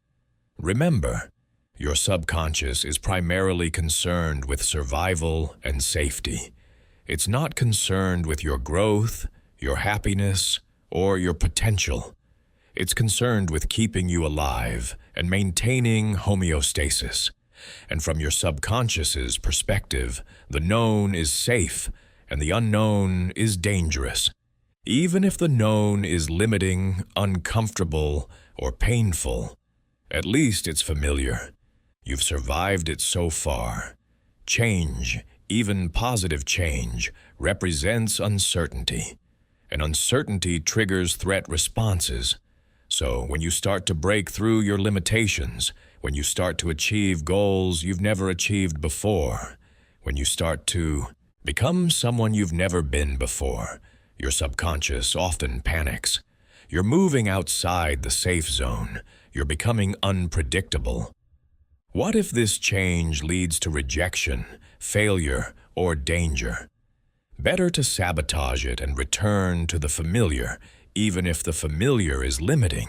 Remember, your subconscious is primarily concerned with survival and safety. It's not concerned with your growth, your happiness, or your potential. It's concerned with keeping you alive and maintaining homeostasis. And from your subconscious's perspective, the known is safe and the unknown is dangerous. Even if the known is limiting, uncomfortable, or painful, at least it's familiar. You've survived it so far. Change, even positive change, represents uncertainty. And uncertainty triggers threat responses. So when you start to break through your limitations, when you start to achieve goals you've never achieved before, when you start to become someone you've never been before, your subconscious often panics. You're moving outside the safe zone. You're becoming unpredictable. What if this change leads to rejection, failure, or danger? Better to sabotage it and return to the familiar, even if the familiar is limiting.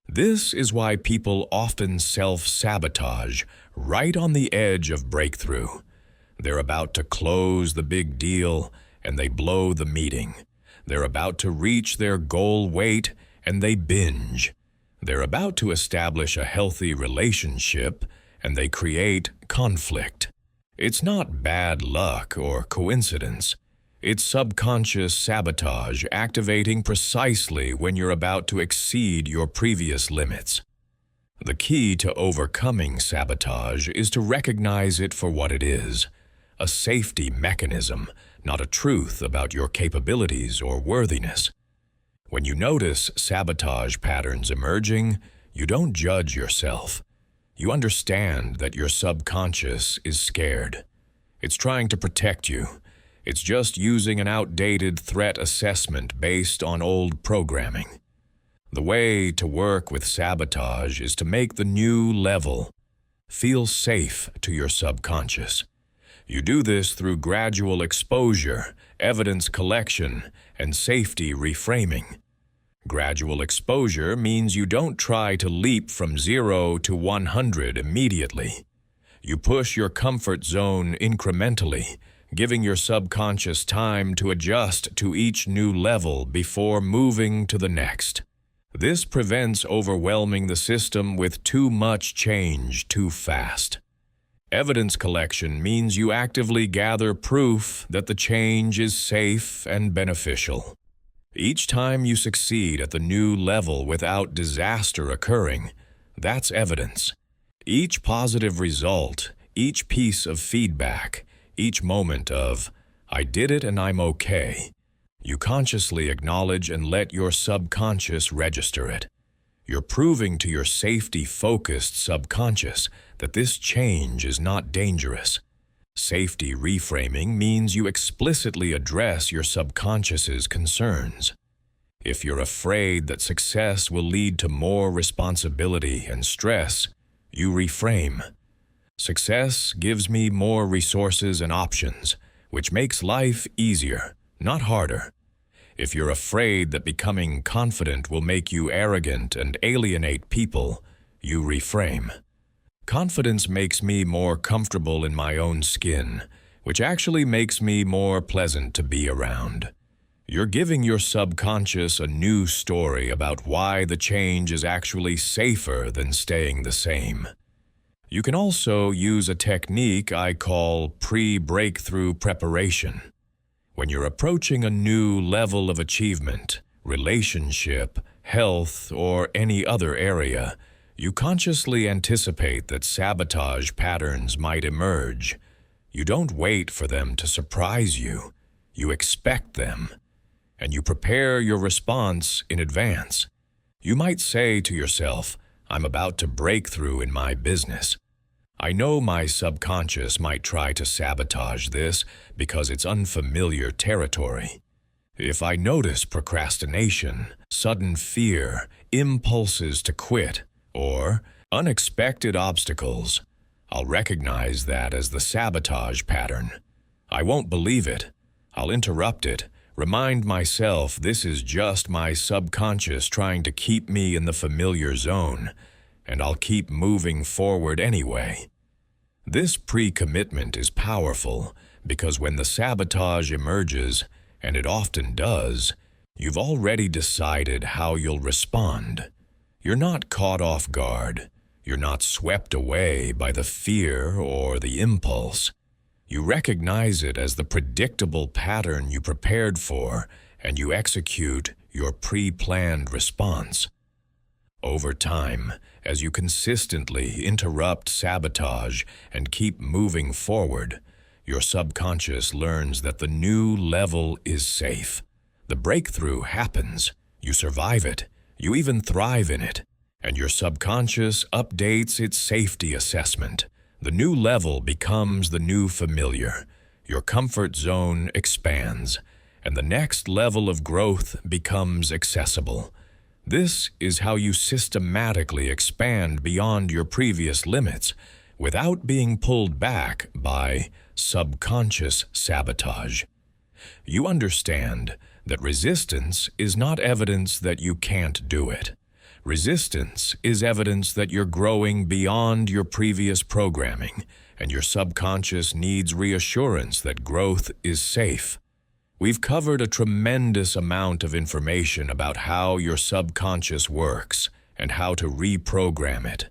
This is why people often self-sabotage right on the edge of breakthrough. They're about to close the big deal, and they blow the meeting. They're about to reach their goal weight, and they binge. They're about to establish a healthy relationship, and they create conflict. It's not bad luck or coincidence. It's subconscious sabotage activating precisely when you're about to exceed your previous limits. The key to overcoming sabotage is to recognize it for what it is: a safety mechanism, not a truth about your capabilities or worthiness. When you notice sabotage patterns emerging, you don't judge yourself. You understand that your subconscious is scared. It's trying to protect you. It's just using an outdated threat assessment based on old programming. The way to work with sabotage is to make the new level feel safe to your subconscious. You do this through gradual exposure, evidence collection, and safety reframing. Gradual exposure means you don't try to leap from 0 to 100 immediately. You push your comfort zone incrementally, giving your subconscious time to adjust to each new level before moving to the next. This prevents overwhelming the system with too much change too fast. Evidence collection means you actively gather proof that the change is safe and beneficial. Each time you succeed at the new level without disaster occurring, that's evidence. Each positive result, each piece of feedback, each moment of, "I did it and I'm okay," you consciously acknowledge and let your subconscious register it. You're proving to your safety-focused subconscious that this change is not dangerous. Safety reframing means you explicitly address your subconscious's concerns. If you're afraid that success will lead to more responsibility and stress, you reframe. Success gives me more resources and options, which makes life easier, not harder. If you're afraid that becoming confident will make you arrogant and alienate people, you reframe. Confidence makes me more comfortable in my own skin, which actually makes me more pleasant to be around. You're giving your subconscious a new story about why the change is actually safer than staying the same. You can also use a technique I call pre-breakthrough preparation. When you're approaching a new level of achievement, relationship, health, or any other area, you consciously anticipate that sabotage patterns might emerge. You don't wait for them to surprise you. You expect them. And you prepare your response in advance. You might say to yourself, "I'm about to break through in my business. I know my subconscious might try to sabotage this because it's unfamiliar territory. If I notice procrastination, sudden fear, impulses to quit, or unexpected obstacles, I'll recognize that as the sabotage pattern. I won't believe it. I'll interrupt it, remind myself this is just my subconscious trying to keep me in the familiar zone, and I'll keep moving forward anyway." This pre-commitment is powerful because when the sabotage emerges, and it often does, you've already decided how you'll respond. You're not caught off guard. You're not swept away by the fear or the impulse. You recognize it as the predictable pattern you prepared for, and you execute your pre-planned response. Over time, as you consistently interrupt sabotage and keep moving forward, your subconscious learns that the new level is safe. The breakthrough happens. You survive it. You even thrive in it. And your subconscious updates its safety assessment. The new level becomes the new familiar. Your comfort zone expands, and the next level of growth becomes accessible. This is how you systematically expand beyond your previous limits without being pulled back by subconscious sabotage. You understand that resistance is not evidence that you can't do it. Resistance is evidence that you're growing beyond your previous programming, and your subconscious needs reassurance that growth is safe. We've covered a tremendous amount of information about how your subconscious works and how to reprogram it.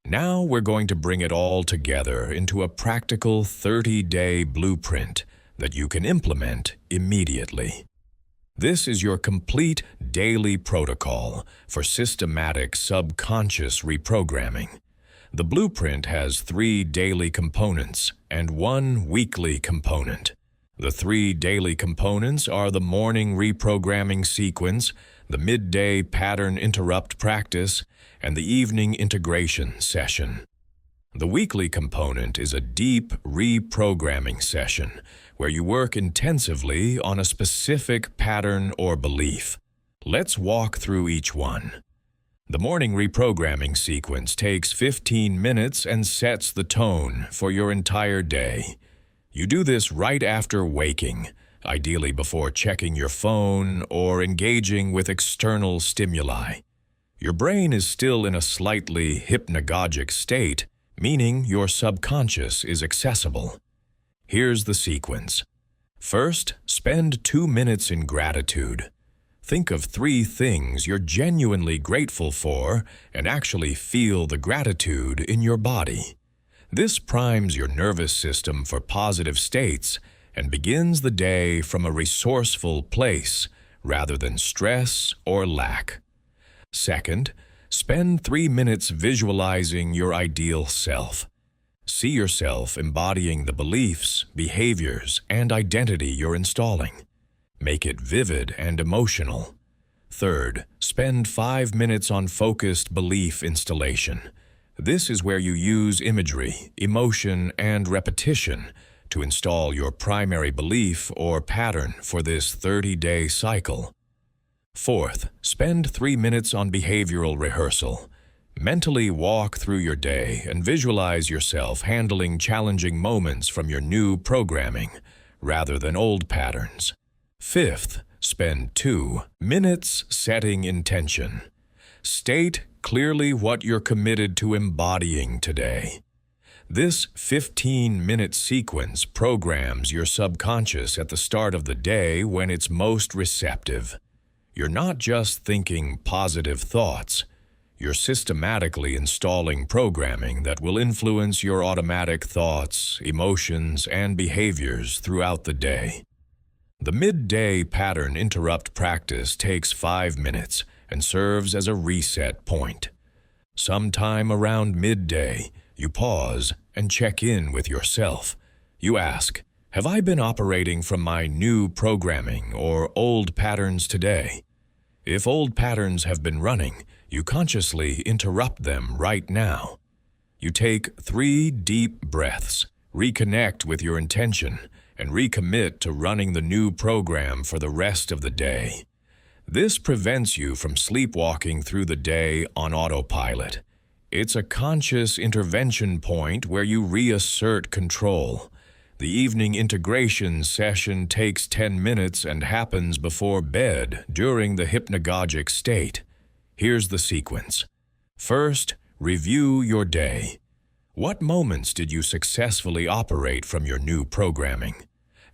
Now we're going to bring it all together into a practical 30-day blueprint that you can implement immediately. This is your complete daily protocol for systematic subconscious reprogramming. The blueprint has 3 daily components and 1 weekly component. The 3 daily components are the morning reprogramming sequence, the midday pattern interrupt practice, and the evening integration session. The weekly component is a deep reprogramming session where you work intensively on a specific pattern or belief. Let's walk through each one. The morning reprogramming sequence takes 15 minutes and sets the tone for your entire day. You do this right after waking, ideally before checking your phone or engaging with external stimuli. Your brain is still in a slightly hypnagogic state, meaning your subconscious is accessible. Here's the sequence. First, spend 2 minutes in gratitude. Think of 3 things you're genuinely grateful for and actually feel the gratitude in your body. This primes your nervous system for positive states and begins the day from a resourceful place rather than stress or lack. Second, spend 3 minutes visualizing your ideal self. See yourself embodying the beliefs, behaviors, and identity you're installing. Make it vivid and emotional. Third, spend 5 minutes on focused belief installation. This is where you use imagery, emotion, and repetition to install your primary belief or pattern for this 30-day cycle. Fourth, spend 3 minutes on behavioral rehearsal. Mentally walk through your day and visualize yourself handling challenging moments from your new programming rather than old patterns. Fifth, spend 2 minutes setting intention. State clearly what you're committed to embodying today. This 15-minute sequence programs your subconscious at the start of the day when it's most receptive. You're not just thinking positive thoughts. You're systematically installing programming that will influence your automatic thoughts, emotions, and behaviors throughout the day. The midday pattern interrupt practice takes 5 minutes and serves as a reset point. Sometime around midday, you pause and check in with yourself. You ask, have I been operating from my new programming or old patterns today? If old patterns have been running, you consciously interrupt them right now. You take 3 deep breaths, reconnect with your intention, and recommit to running the new program for the rest of the day. This prevents you from sleepwalking through the day on autopilot. It's a conscious intervention point where you reassert control. The evening integration session takes 10 minutes and happens before bed during the hypnagogic state. Here's the sequence. First, review your day. What moments did you successfully operate from your new programming?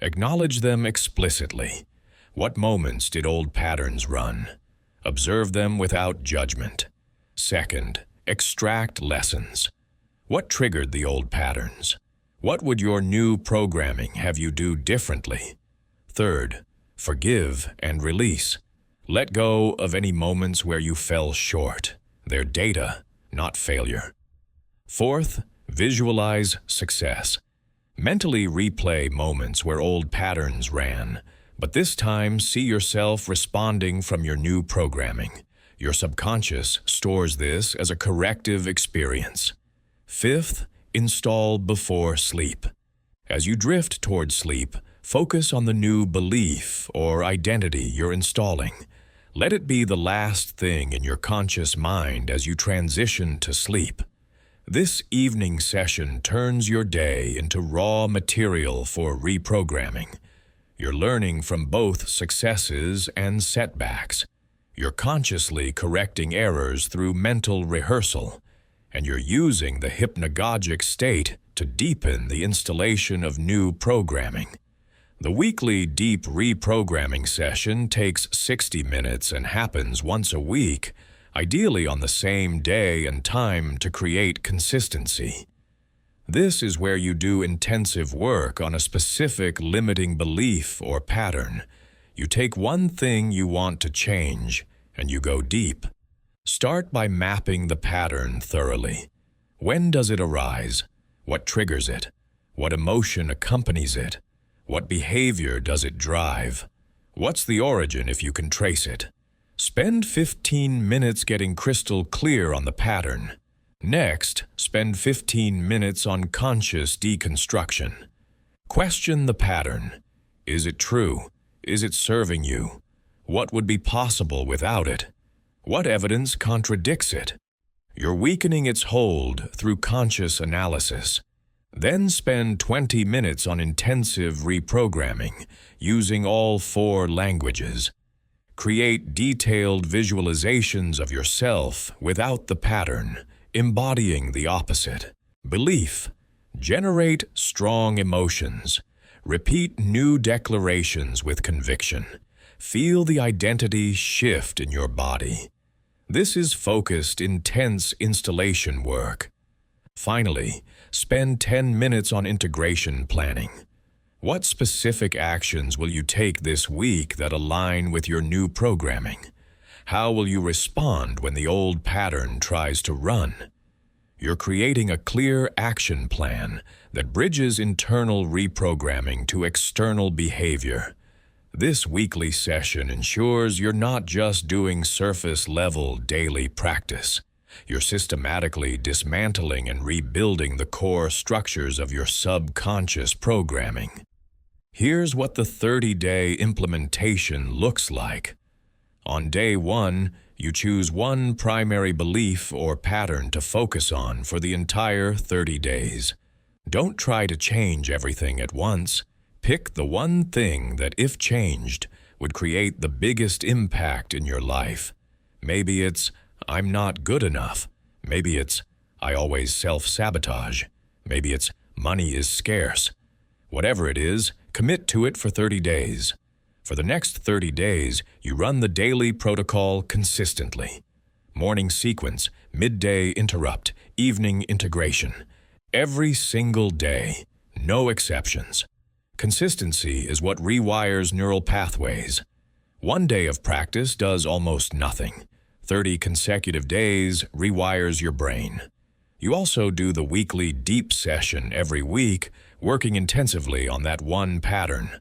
Acknowledge them explicitly. What moments did old patterns run? Observe them without judgment. Second, extract lessons. What triggered the old patterns? What would your new programming have you do differently? Third, forgive and release. Let go of any moments where you fell short. They're data, not failure. Fourth, visualize success. Mentally replay moments where old patterns ran, but this time see yourself responding from your new programming. Your subconscious stores this as a corrective experience. Fifth, install before sleep. As you drift toward sleep, focus on the new belief or identity you're installing. Let it be the last thing in your conscious mind as you transition to sleep. This evening session turns your day into raw material for reprogramming. You're learning from both successes and setbacks. You're consciously correcting errors through mental rehearsal, and you're using the hypnagogic state to deepen the installation of new programming. The weekly deep reprogramming session takes 60 minutes and happens once a week, ideally on the same day and time to create consistency. This is where you do intensive work on a specific limiting belief or pattern. You take one thing you want to change, and you go deep. Start by mapping the pattern thoroughly. When does it arise? What triggers it? What emotion accompanies it? What behavior does it drive? What's the origin if you can trace it? Spend 15 minutes getting crystal clear on the pattern. Next, spend 15 minutes on conscious deconstruction. Question the pattern. Is it true? Is it serving you? What would be possible without it? What evidence contradicts it? You're weakening its hold through conscious analysis. Then spend 20 minutes on intensive reprogramming, using all 4 languages. Create detailed visualizations of yourself without the pattern, embodying the opposite. Belief. Generate strong emotions. Repeat new declarations with conviction. Feel the identity shift in your body. This is focused, intense installation work. Finally, spend 10 minutes on integration planning. What specific actions will you take this week that align with your new programming? How will you respond when the old pattern tries to run? You're creating a clear action plan that bridges internal reprogramming to external behavior. This weekly session ensures you're not just doing surface-level daily practice. You're systematically dismantling and rebuilding the core structures of your subconscious programming. Here's what the 30-day implementation looks like. On day 1, you choose one primary belief or pattern to focus on for the entire 30 days. Don't try to change everything at once. Pick the one thing that, if changed, would create the biggest impact in your life. Maybe it's, I'm not good enough. Maybe it's, I always self-sabotage. Maybe it's, money is scarce. Whatever it is, commit to it for 30 days. For the next 30 days, you run the daily protocol consistently. Morning sequence, midday interrupt, evening integration. Every single day, no exceptions. Consistency is what rewires neural pathways. One day of practice does almost nothing. 30 consecutive days rewires your brain. You also do the weekly deep session every week, working intensively on that one pattern.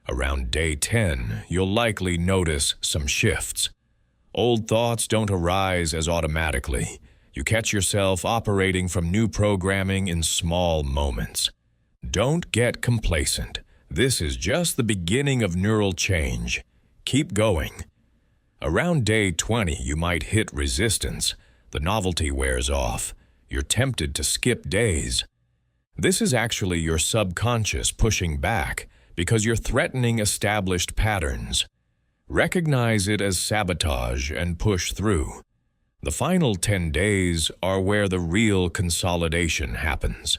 Around day 10, you'll likely notice some shifts. Old thoughts don't arise as automatically. You catch yourself operating from new programming in small moments. Don't get complacent. This is just the beginning of neural change. Keep going. Around day 20, you might hit resistance. The novelty wears off. You're tempted to skip days. This is actually your subconscious pushing back because you're threatening established patterns. Recognize it as sabotage and push through. The final 10 days are where the real consolidation happens.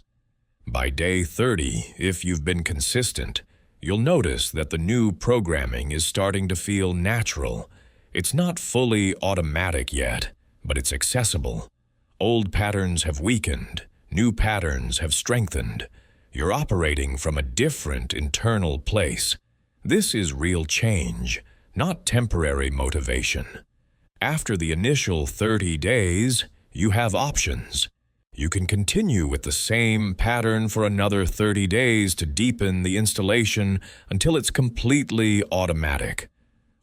By day 30, if you've been consistent, you'll notice that the new programming is starting to feel natural. It's not fully automatic yet, but it's accessible. Old patterns have weakened, new patterns have strengthened. You're operating from a different internal place. This is real change, not temporary motivation. After the initial 30 days, you have options. You can continue with the same pattern for another 30 days to deepen the installation until it's completely automatic.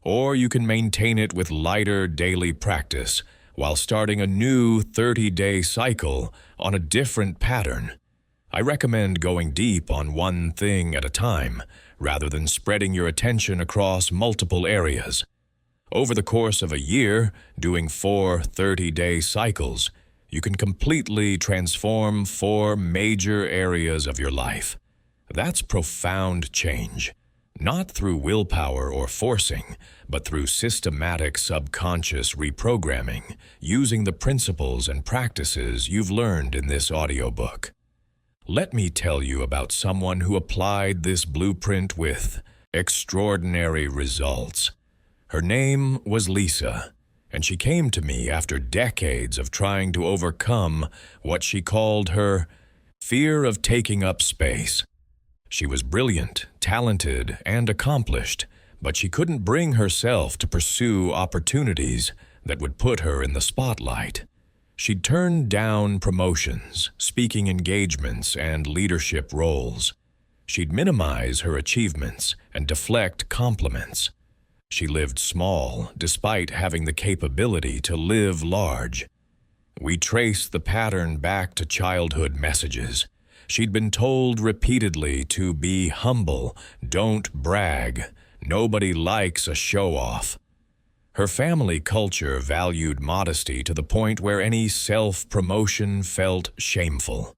Or you can maintain it with lighter daily practice while starting a new 30-day cycle on a different pattern. I recommend going deep on one thing at a time, rather than spreading your attention across multiple areas. Over the course of a year, doing 4 30-day cycles, you can completely transform 4 major areas of your life. That's profound change, not through willpower or forcing, but through systematic subconscious reprogramming, using the principles and practices you've learned in this audiobook. Let me tell you about someone who applied this blueprint with extraordinary results. Her name was Lisa, and she came to me after decades of trying to overcome what she called her fear of taking up space. She was brilliant, talented, and accomplished, but she couldn't bring herself to pursue opportunities that would put her in the spotlight. She'd turned down promotions, speaking engagements, and leadership roles. She'd minimize her achievements and deflect compliments. She lived small, despite having the capability to live large. We traced the pattern back to childhood messages. She'd been told repeatedly to be humble, don't brag, nobody likes a show-off. Her family culture valued modesty to the point where any self-promotion felt shameful.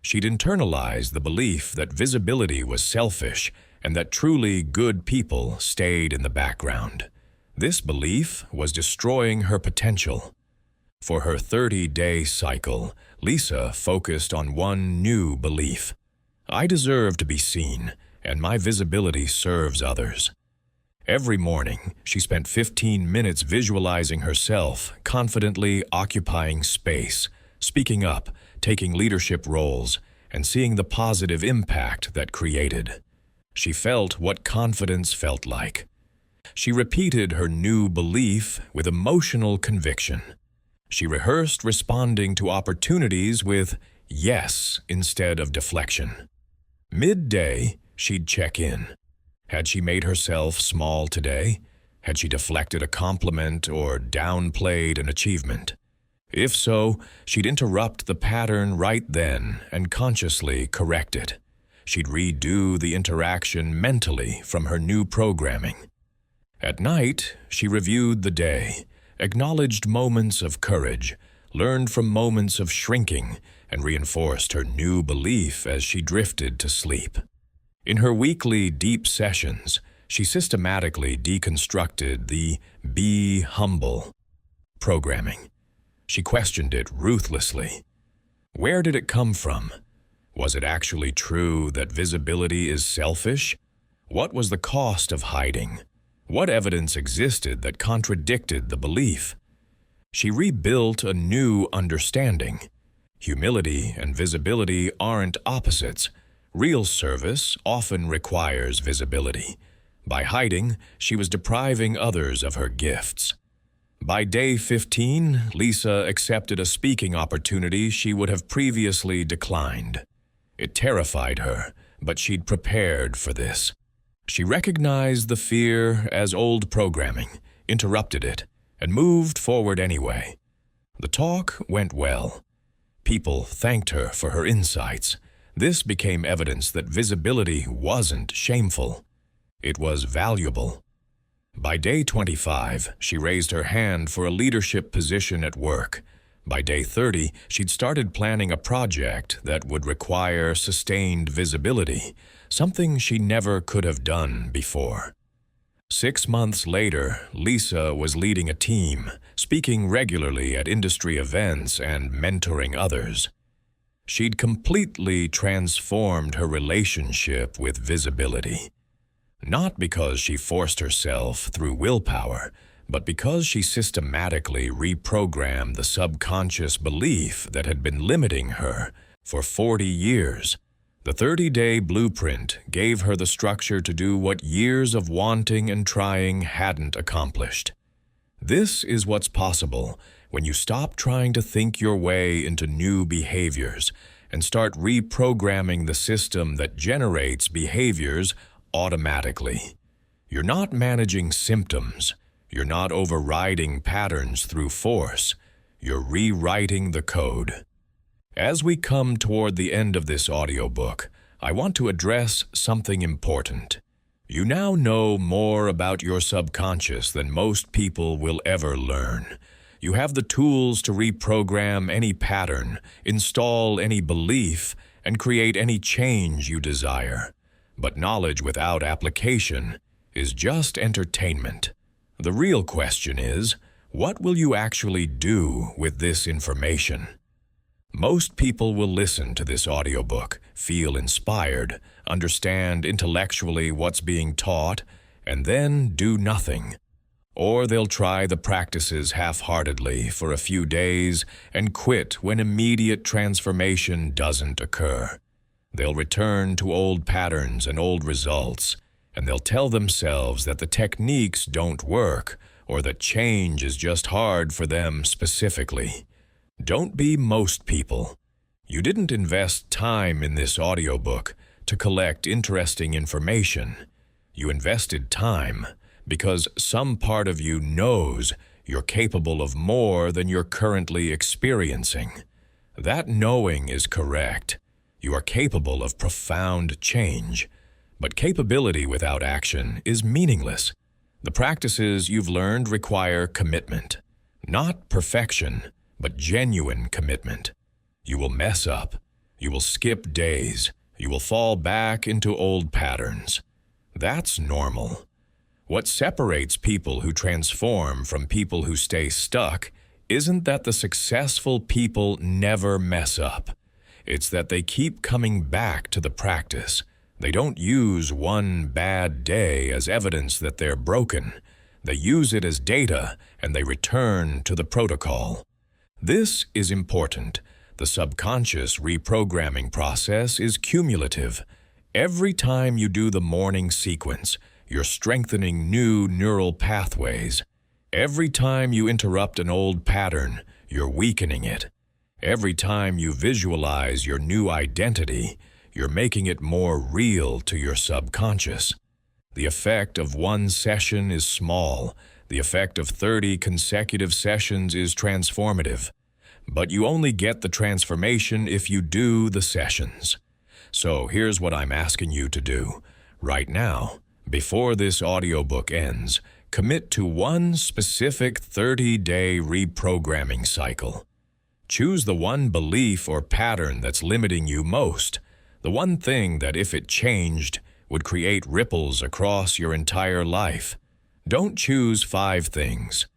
She'd internalized the belief that visibility was selfish and that truly good people stayed in the background. This belief was destroying her potential. For her 30-day cycle, Lisa focused on one new belief. I deserve to be seen, and my visibility serves others. Every morning, she spent 15 minutes visualizing herself, confidently occupying space, speaking up, taking leadership roles, and seeing the positive impact that created. She felt what confidence felt like. She repeated her new belief with emotional conviction. She rehearsed responding to opportunities with yes instead of deflection. Midday, she'd check in. Had she made herself small today? Had she deflected a compliment or downplayed an achievement? If so, she'd interrupt the pattern right then and consciously correct it. She'd redo the interaction mentally from her new programming. At night, she reviewed the day, acknowledged moments of courage, learned from moments of shrinking, and reinforced her new belief as she drifted to sleep. In her weekly deep sessions, she systematically deconstructed the "be humble" programming. She questioned it ruthlessly. Where did it come from? Was it actually true that visibility is selfish? What was the cost of hiding? What evidence existed that contradicted the belief? She rebuilt a new understanding. Humility and visibility aren't opposites. Real service often requires visibility. By hiding, she was depriving others of her gifts. By day 15, Lisa accepted a speaking opportunity she would have previously declined. It terrified her, but she'd prepared for this. She recognized the fear as old programming, interrupted it, and moved forward anyway. The talk went well. People thanked her for her insights. This became evidence that visibility wasn't shameful. It was valuable. By day 25, she raised her hand for a leadership position at work. By day 30, she'd started planning a project that would require sustained visibility, something she never could have done before. 6 months later, Lisa was leading a team, speaking regularly at industry events and mentoring others. She'd completely transformed her relationship with visibility. Not because she forced herself through willpower, but because she systematically reprogrammed the subconscious belief that had been limiting her for 40 years. The 30-day blueprint gave her the structure to do what years of wanting and trying hadn't accomplished. This is what's possible when you stop trying to think your way into new behaviors and start reprogramming the system that generates behaviors automatically. You're not managing symptoms. You're not overriding patterns through force. You're rewriting the code. As we come toward the end of this audiobook, I want to address something important. You now know more about your subconscious than most people will ever learn. You have the tools to reprogram any pattern, install any belief, and create any change you desire. But knowledge without application is just entertainment. The real question is, what will you actually do with this information? Most people will listen to this audiobook, feel inspired, understand intellectually what's being taught, and then do nothing. Or they'll try the practices half-heartedly for a few days and quit when immediate transformation doesn't occur. They'll return to old patterns and old results, and they'll tell themselves that the techniques don't work or that change is just hard for them specifically. Don't be most people. You didn't invest time in this audiobook to collect interesting information. You invested time because some part of you knows you're capable of more than you're currently experiencing. That knowing is correct. You are capable of profound change. But capability without action is meaningless. The practices you've learned require commitment. Not perfection, but genuine commitment. You will mess up. You will skip days. You will fall back into old patterns. That's normal. What separates people who transform from people who stay stuck isn't that the successful people never mess up. It's that they keep coming back to the practice. They don't use one bad day as evidence that they're broken. They use it as data, and they return to the protocol. This is important. The subconscious reprogramming process is cumulative. Every time you do the morning sequence, you're strengthening new neural pathways. Every time you interrupt an old pattern, you're weakening it. Every time you visualize your new identity, you're making it more real to your subconscious. The effect of one session is small. The effect of 30 consecutive sessions is transformative. but you only get the transformation if you do the sessions. So here's what I'm asking you to do. Right now, before this audiobook ends, commit to one specific 30-day reprogramming cycle. Choose the one belief or pattern that's limiting you most, the one thing that, if it changed, would create ripples across your entire life. Don't choose 5 things.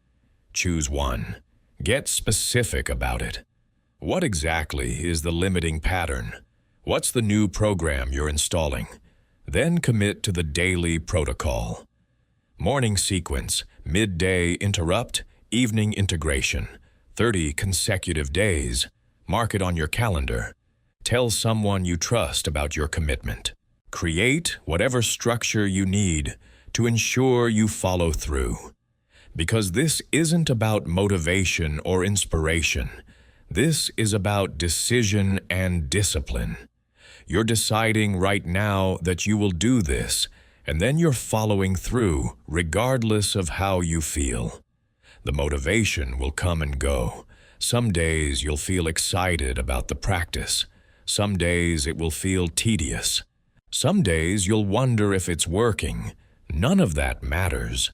Choose one. Get specific about it. What exactly is the limiting pattern? What's the new program you're installing? Then commit to the daily protocol. Morning sequence, midday interrupt, evening integration. 30 consecutive days. Mark it on your calendar. Tell someone you trust about your commitment. Create whatever structure you need to ensure you follow through. Because this isn't about motivation or inspiration. This is about decision and discipline. You're deciding right now that you will do this, and then you're following through regardless of how you feel. The motivation will come and go. Some days you'll feel excited about the practice. Some days it will feel tedious. Some days you'll wonder if it's working. None of that matters.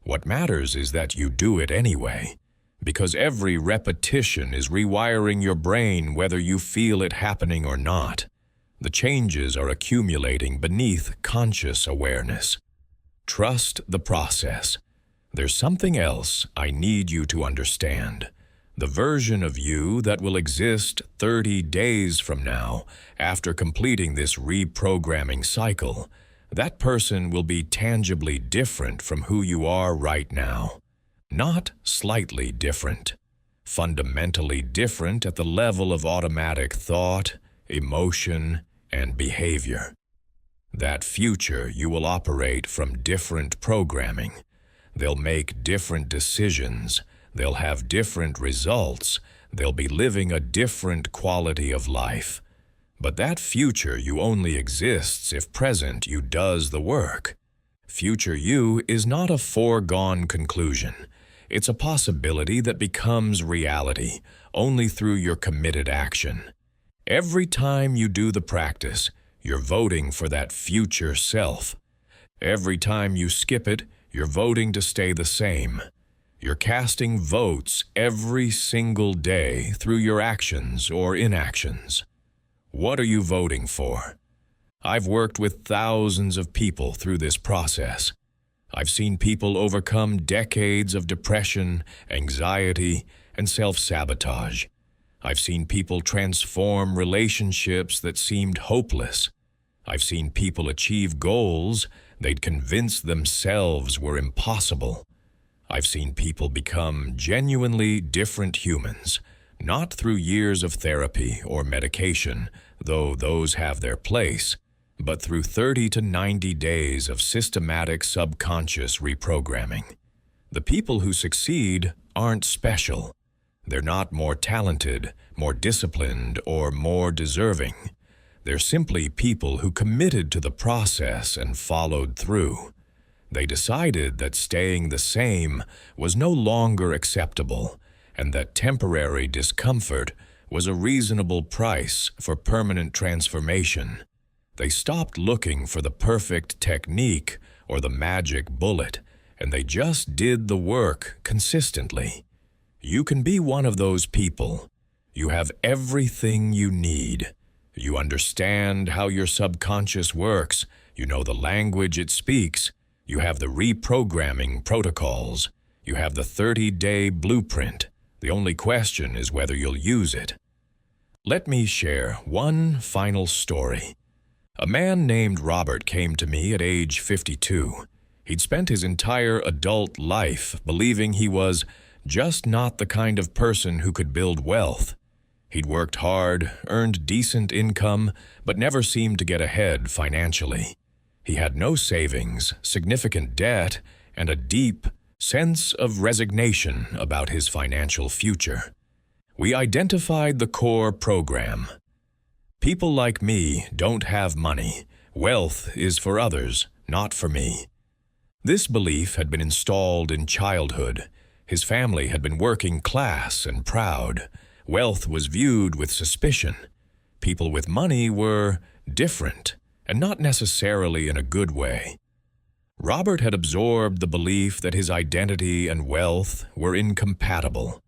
What matters is that you do it anyway, because every repetition is rewiring your brain whether you feel it happening or not. The changes are accumulating beneath conscious awareness. Trust the process. There's something else I need you to understand. The version of you that will exist 30 days from now, after completing this reprogramming cycle, that person will be tangibly different from who you are right now. Not slightly different. Fundamentally different at the level of automatic thought, emotion, and behavior. That future you will operate from different programming. They'll make different decisions. They'll have different results. They'll be living a different quality of life. But that future you only exists if present you does the work. Future you is not a foregone conclusion. It's a possibility that becomes reality only through your committed action. Every time you do the practice, you're voting for that future self. Every time you skip it, you're voting to stay the same. You're casting votes every single day through your actions or inactions. What are you voting for? I've worked with thousands of people through this process. I've seen people overcome decades of depression, anxiety, and self-sabotage. I've seen people transform relationships that seemed hopeless. I've seen people achieve goals they'd convinced themselves were impossible. I've seen people become genuinely different humans, not through years of therapy or medication, though those have their place, but through 30 to 90 days of systematic subconscious reprogramming. The people who succeed aren't special. They're not more talented, more disciplined, or more deserving. They're simply people who committed to the process and followed through. They decided that staying the same was no longer acceptable, and that temporary discomfort was a reasonable price for permanent transformation. They stopped looking for the perfect technique or the magic bullet, and they just did the work consistently. You can be one of those people. You have everything you need. You understand how your subconscious works. You know the language it speaks. You have the reprogramming protocols. You have the 30-day blueprint. The only question is whether you'll use it. Let me share one final story. A man named Robert came to me at age 52. He'd spent his entire adult life believing he was just not the kind of person who could build wealth. He'd worked hard, earned decent income, but never seemed to get ahead financially. He had no savings, significant debt, and a deep sense of resignation about his financial future. We identified the core program. People like me don't have money. Wealth is for others, not for me. This belief had been installed in childhood. His family had been working class and proud. Wealth was viewed with suspicion. People with money were different, and not necessarily in a good way. Robert had absorbed the belief that his identity and wealth were incompatible.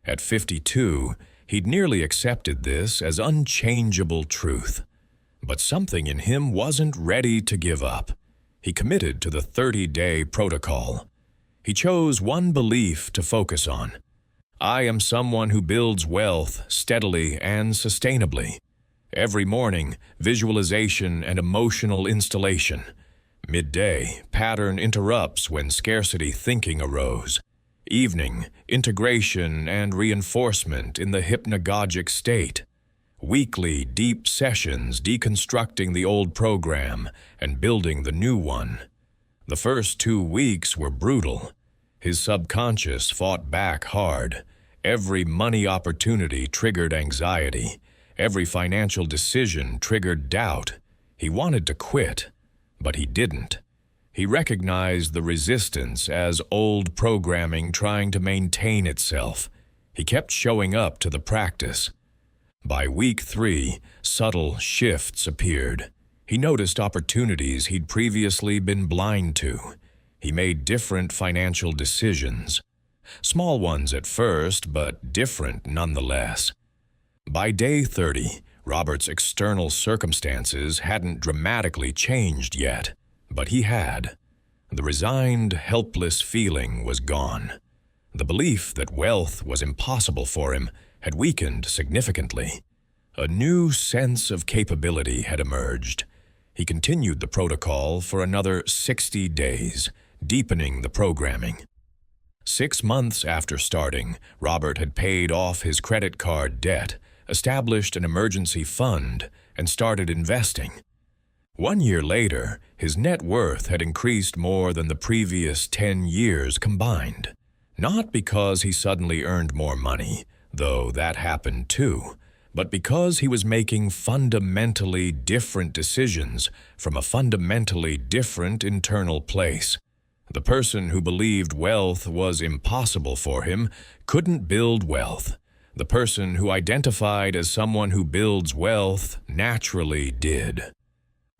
At 52, he'd nearly accepted this as unchangeable truth. But something in him wasn't ready to give up. He committed to the 30-day protocol. He chose one belief to focus on. I am someone who builds wealth steadily and sustainably. Every morning, visualization and emotional installation. Midday, pattern interrupts when scarcity thinking arose. Evening, integration and reinforcement in the hypnagogic state. Weekly, deep sessions deconstructing the old program and building the new one. The first 2 weeks were brutal. His subconscious fought back hard. Every money opportunity triggered anxiety. Every financial decision triggered doubt. He wanted to quit, but he didn't. He recognized the resistance as old programming trying to maintain itself. He kept showing up to the practice. By week 3, subtle shifts appeared. He noticed opportunities he'd previously been blind to. He made different financial decisions. Small ones at first, but different nonetheless. By day 30, Robert's external circumstances hadn't dramatically changed yet, but he had. The resigned, helpless feeling was gone. The belief that wealth was impossible for him had weakened significantly. A new sense of capability had emerged. He continued the protocol for another 60 days, deepening the programming. 6 months after starting, Robert had paid off his credit card debt, established an emergency fund, and started investing. 1 year later, his net worth had increased more than the previous 10 years combined. Not because he suddenly earned more money, though that happened too, but because he was making fundamentally different decisions from a fundamentally different internal place. The person who believed wealth was impossible for him couldn't build wealth. The person who identified as someone who builds wealth naturally did.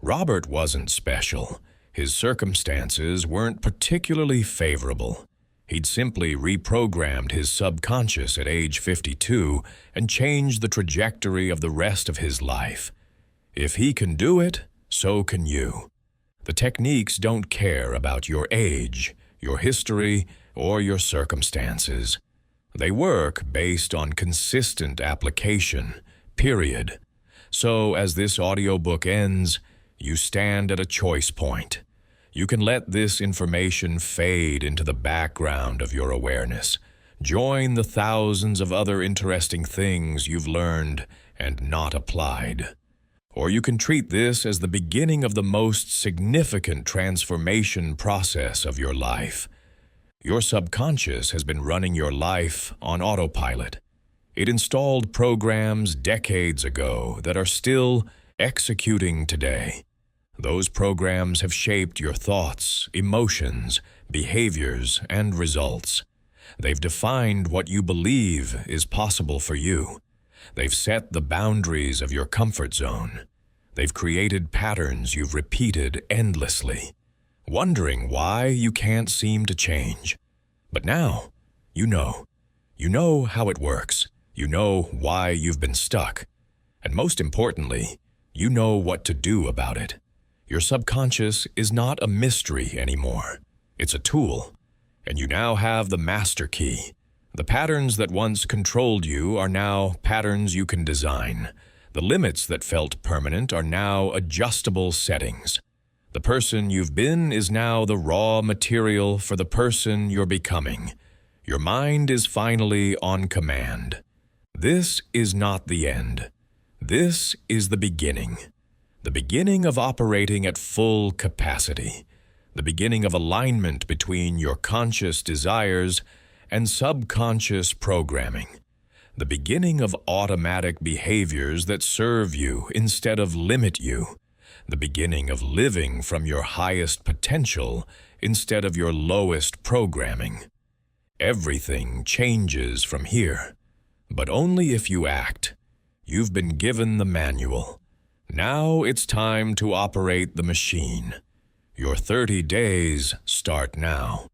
Robert wasn't special. His circumstances weren't particularly favorable. He'd simply reprogrammed his subconscious at age 52 and changed the trajectory of the rest of his life. If he can do it, so can you. The techniques don't care about your age, your history, or your circumstances. They work based on consistent application, period. So as this audiobook ends, you stand at a choice point. You can let this information fade into the background of your awareness. Join the thousands of other interesting things you've learned and not applied. Or you can treat this as the beginning of the most significant transformation process of your life. Your subconscious has been running your life on autopilot. It installed programs decades ago that are still executing today. Those programs have shaped your thoughts, emotions, behaviors, and results. They've defined what you believe is possible for you. They've set the boundaries of your comfort zone. They've created patterns you've repeated endlessly, wondering why you can't seem to change. But now, you know. You know how it works. You know why you've been stuck. And most importantly, you know what to do about it. Your subconscious is not a mystery anymore. It's a tool. And you now have the master key. The patterns that once controlled you are now patterns you can design. The limits that felt permanent are now adjustable settings. The person you've been is now the raw material for the person you're becoming. Your mind is finally on command. This is not the end. This is the beginning. The beginning of operating at full capacity. The beginning of alignment between your conscious desires and subconscious programming. The beginning of automatic behaviors that serve you instead of limit you. The beginning of living from your highest potential instead of your lowest programming. Everything changes from here. but only if you act. You've been given the manual. Now it's time to operate the machine. Your 30 days start now.